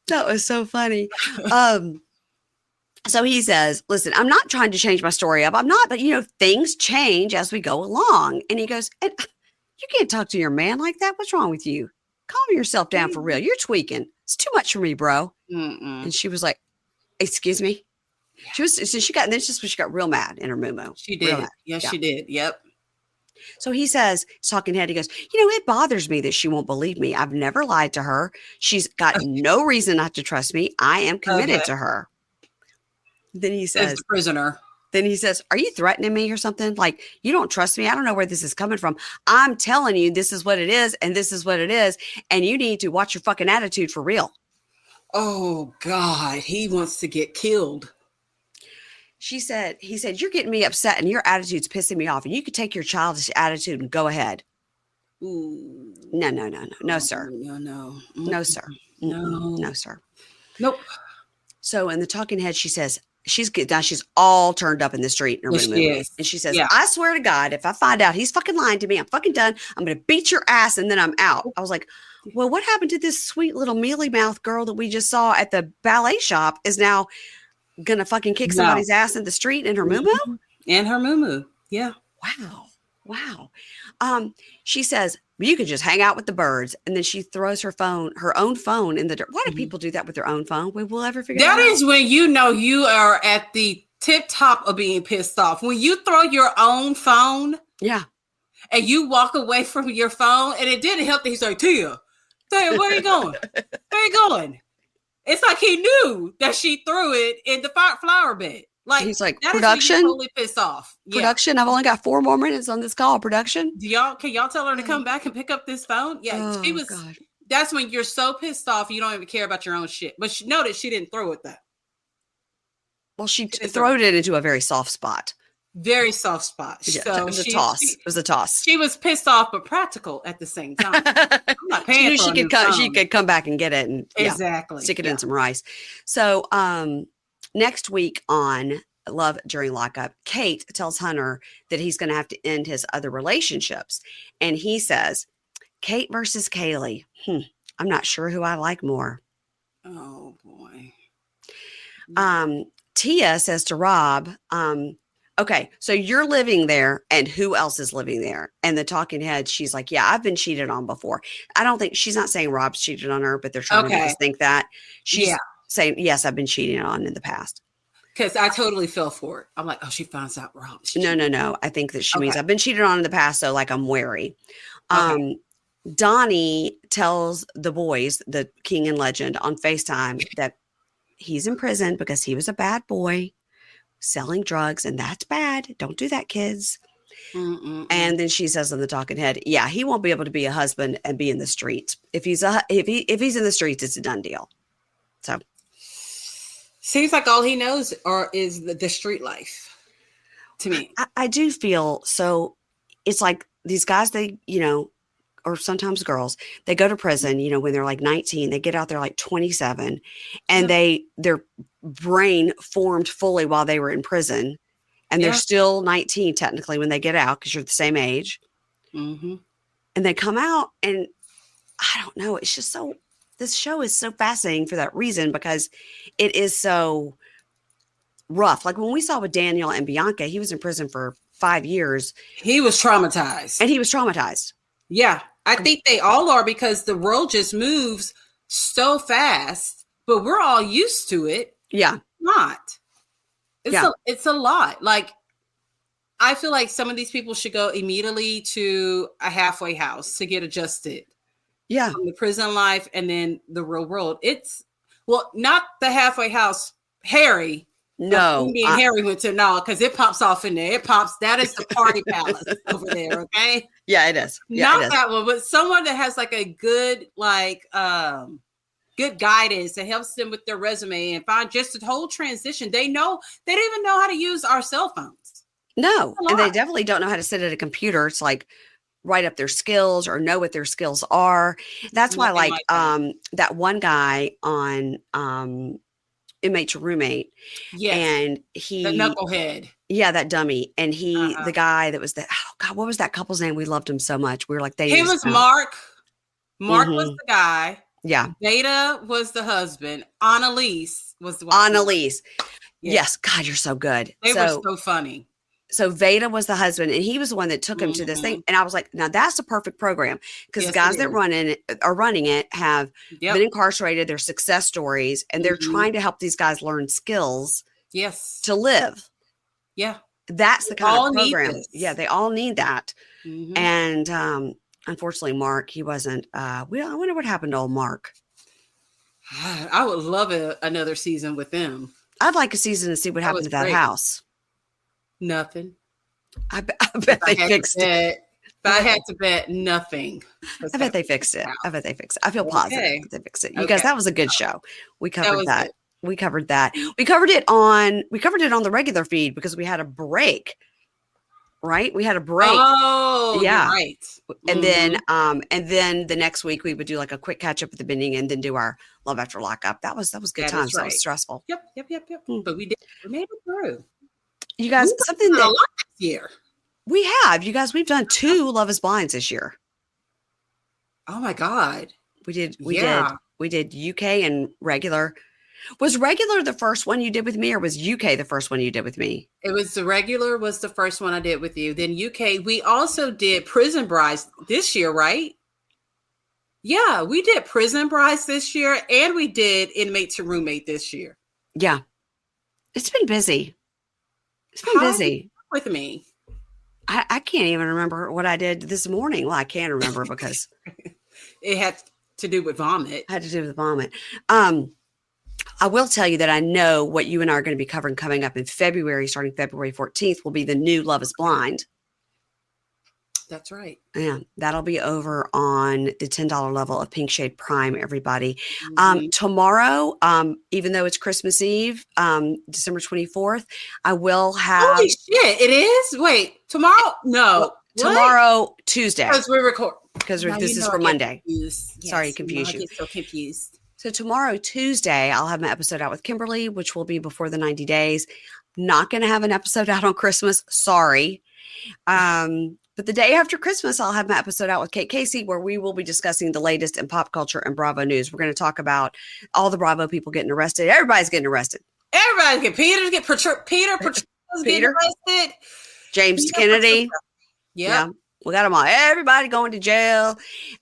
That was so funny. So he says, listen, I'm not trying to change my story up. I'm not, but things change as we go along. And he goes, and you can't talk to your man like that. What's wrong with you? Calm yourself down for real. You're tweaking. It's too much for me, bro. And she was like, excuse me. Yeah. She got real mad in her moo-moo. She did. Yes, yeah. She did. Yep. So he says, he's talking head. He goes, it bothers me that she won't believe me. I've never lied to her. She's got no reason not to trust me. I am committed to her. Then he says, the prisoner. Then he says, are you threatening me or something? Like, you don't trust me. I don't know where this is coming from. I'm telling you, this is what it is. And this is what it is. And you need to watch your fucking attitude for real. Oh God. He wants to get killed. He said, you're getting me upset and your attitude's pissing me off. And you could take your childish attitude and go ahead. Ooh. No, sir. No, sir. No, sir. Nope. So in the talking head, she says, she's all turned up in the street. In her movie. And she says, I swear to God, if I find out he's fucking lying to me, I'm fucking done. I'm going to beat your ass and then I'm out. I was like, well, what happened to this sweet little mealy mouth girl that we just saw at the ballet shop is now going to fucking kick somebody's ass in the street in her moo-moo? In her moo-moo. Yeah. Wow. She says, you could just hang out with the birds. And then she throws her own phone in the dirt. Why do people do that with their own phone? We will ever figure that out. That is when you are at the tip top of being pissed off. When you throw your own phone. Yeah. And you walk away from your phone and it didn't help that he's like, Tia, where are you going? Where are you going? It's like he knew that she threw it in the flower bed. Like, he's like, that production, totally pissed off. Production. I've only got 4 more minutes on this call. Production. Can y'all tell her to come back and pick up this phone? Yeah, she was. God. That's when you're so pissed off you don't even care about your own shit. But notice she didn't throw it though. Well, she threw it into a very soft spot. Very soft spot. Yeah, So it was a toss. It was a toss. She was pissed off, but practical at the same time. I'm not paying She knew for she could come back and get it and exactly stick it in some rice. So next week on Love During Lockup, Kate tells Hunter that he's going to have to end his other relationships. And he says, Kate versus Kaylee. I'm not sure who I like more. Oh, boy. Tia says to Rob, okay, so you're living there and who else is living there? And the talking head, she's like, yeah, I've been cheated on before. I don't think she's not saying Rob's cheated on her, but they're trying to make us think that. She's saying, yes, I've been cheating on in the past. Because I totally fell for it. I'm like, oh, she finds out Rob. No. I think that she means I've been cheated on in the past, so like I'm wary. Donnie tells the boys, the King and Legend, on FaceTime that he's in prison because he was a bad boy selling drugs, and that's bad. Don't do that, kids. And then she says on the talking head, yeah, he won't be able to be a husband and be in the streets. If he's in the streets, it's a done deal. So seems like all he knows is the street life to me. I do feel so. It's like these guys, they, or sometimes girls, they go to prison, when they're like 19, they get out there like 27, and their brain formed fully while they were in prison, and they're still 19 technically when they get out because you're the same age. And they come out, and I don't know. It's just this show is so fascinating for that reason, because it is so rough. Like when we saw with Daniel and Bianca, he was in prison for 5 years. He was traumatized. Yeah. I think they all are, because the world just moves so fast, but we're all used to it. Yeah. It's a lot. Like, I feel like some of these people should go immediately to a halfway house to get adjusted. Yeah. From the prison life and then the real world. Not the halfway house, Harry. No. Me and Harry went to because it pops off in there. That is the party palace over there. Okay. Yeah, it is. Yeah, Not that one, but someone that has like a good, good guidance that helps them with their resume and find just the whole transition. They don't even know how to use our cell phones. No. And they definitely don't know how to sit at a computer. It's like write up their skills or know what their skills are. That's why that one guy on Inmate to Roommate. Yes. And the knucklehead. Yeah, that dummy. And the guy that was what was that couple's name? We loved him so much. We were like, he was Mark. Mark was the guy. Yeah. Veda was the husband. Annalise was the one. Annalise. Yes. God, you're so good. They were so funny. So Veda was the husband, and he was the one that took him to this thing. And I was like, now that's a perfect program, because guys that are running it have been incarcerated. They're success stories, and they're trying to help these guys learn skills to live. Yeah. That's the kind of program. Yeah, they all need that. And unfortunately, Mark, he wasn't. I wonder what happened to old Mark. I would love another season with them. I'd like a season to see what happened to that house. Nothing. I bet they fixed it. If I had to bet, nothing. I bet they fixed it. I feel positive they fixed it. You guys, that was a good show. We covered that. We covered that. We covered it on the regular feed because we had a break. Right? We had a break. Oh, yeah. Right. And then the next week we would do like a quick catch up at the beginning and then do our Love After Lockup. That was good times. Right. That was stressful. Yep. But we made it through. You guys, something that a lot this year. We have. You guys, we've done 2 Love is Blinds this year. Oh my God. We did UK and regular. Was regular the first one you did with me, or was UK the first one you did with me? It was the regular was the first one I did with you. Then UK, we also did Prison Brides this year, right? Yeah, we did Prison Brides this year, and we did Inmate to Roommate this year. Yeah. It's been busy. Busy with me. I can't even remember what I did this morning. Well, I can remember because it had to do with vomit. I will tell you that I know what you and I are going to be covering coming up in February, starting February 14th, will be the new Love is Blind. That's right. Yeah, that'll be over on the $10 level of Pink Shade Prime, everybody. Tomorrow, even though it's Christmas Eve, December 24th, I will have... Holy shit, it is? Wait, tomorrow? No. Tomorrow, Tuesday. Because we record. Because this is for Monday. Yes, sorry to confuse you. I get so confused. So tomorrow, Tuesday, I'll have my episode out with Kimberly, which will be before the 90 days. Not going to have an episode out on Christmas. Sorry. But the day after Christmas, I'll have my episode out with Kate Casey, where we will be discussing the latest in pop culture and Bravo news. We're going to talk about all the Bravo people getting arrested. Everybody's getting arrested. Peter's getting arrested. James Kennedy. Yeah. We got them all. Everybody going to jail.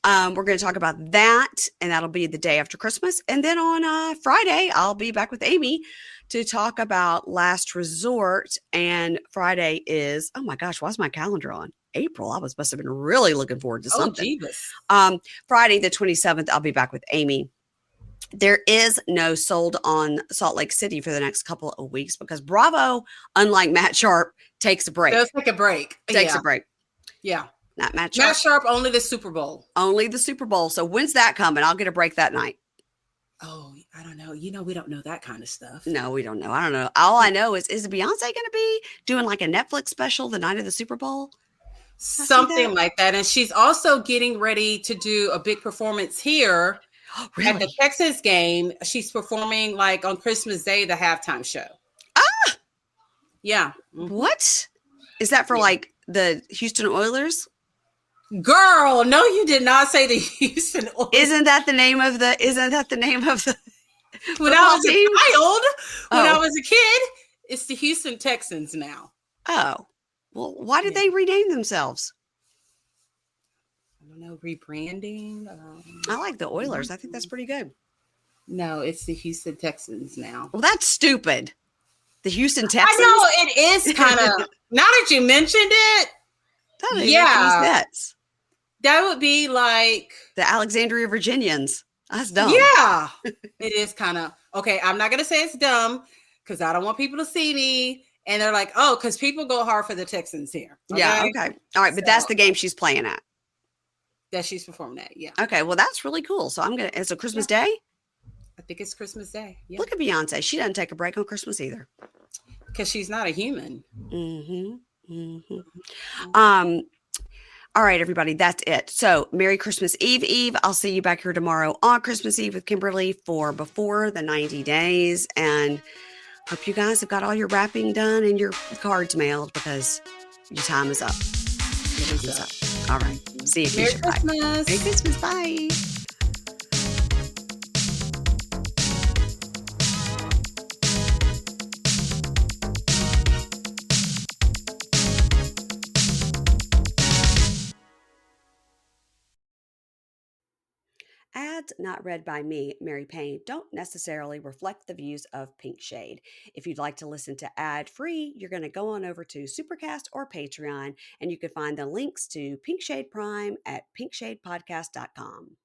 We're going to talk about that, and that'll be the day after Christmas. And then on Friday, I'll be back with Amy to talk about Last Resort. And Friday is, oh my gosh, why's my calendar on? April. I must have been really looking forward to something. Friday the 27th, I'll be back with Amy. There is no Sold on Salt Lake City for the next couple of weeks because Bravo, unlike Matt Sharp, takes a break. Does take a break. Takes a break. Yeah. Not Matt Sharp. Matt Sharp, only the Super Bowl. Only the Super Bowl. So when's that coming? I'll get a break that night. Oh, I don't know. We don't know that kind of stuff. No, we don't know. I don't know. All I know is Beyonce going to be doing like a Netflix special the night of the Super Bowl? Something like that. And she's also getting ready to do a big performance here at the Texas game. She's performing like on Christmas Day, the halftime show. Ah! Yeah. What? Is that for like the Houston Oilers? Girl, no, you did not say the Houston Oilers. Isn't that the name of the when I was a child, when I was a kid, it's the Houston Texans now. Oh. Well, why did they rename themselves? I don't know, rebranding. I like the Oilers. I think that's pretty good. No, it's the Houston Texans now. Well, that's stupid. The Houston Texans? I know, it is kind of, now that you mentioned it, that would be like the Alexandria Virginians. That's dumb. Yeah, it is kind of, okay, I'm not going to say it's dumb because I don't want people to see me. And they're like, oh, because people go hard for the Texans here. Okay? Yeah, okay. All right, but that's the game she's playing at. That she's performing at, yeah. Okay, well, that's really cool. So it's a Christmas Day? I think it's Christmas Day. Yeah. Look at Beyonce. She doesn't take a break on Christmas either. Because she's not a human. All right, everybody, that's it. So Merry Christmas Eve. I'll see you back here tomorrow on Christmas Eve with Kimberly for Before the 90 Days. And hope you guys have got all your wrapping done and your cards mailed because your time is up. It is up. All right. See you, Keisha. Merry Christmas. Merry Christmas. Bye. Ads not read by me, Mary Payne, don't necessarily reflect the views of Pink Shade. If you'd like to listen to ad-free, you're going to go on over to Supercast or Patreon, and you can find the links to Pink Shade Prime at pinkshadepodcast.com.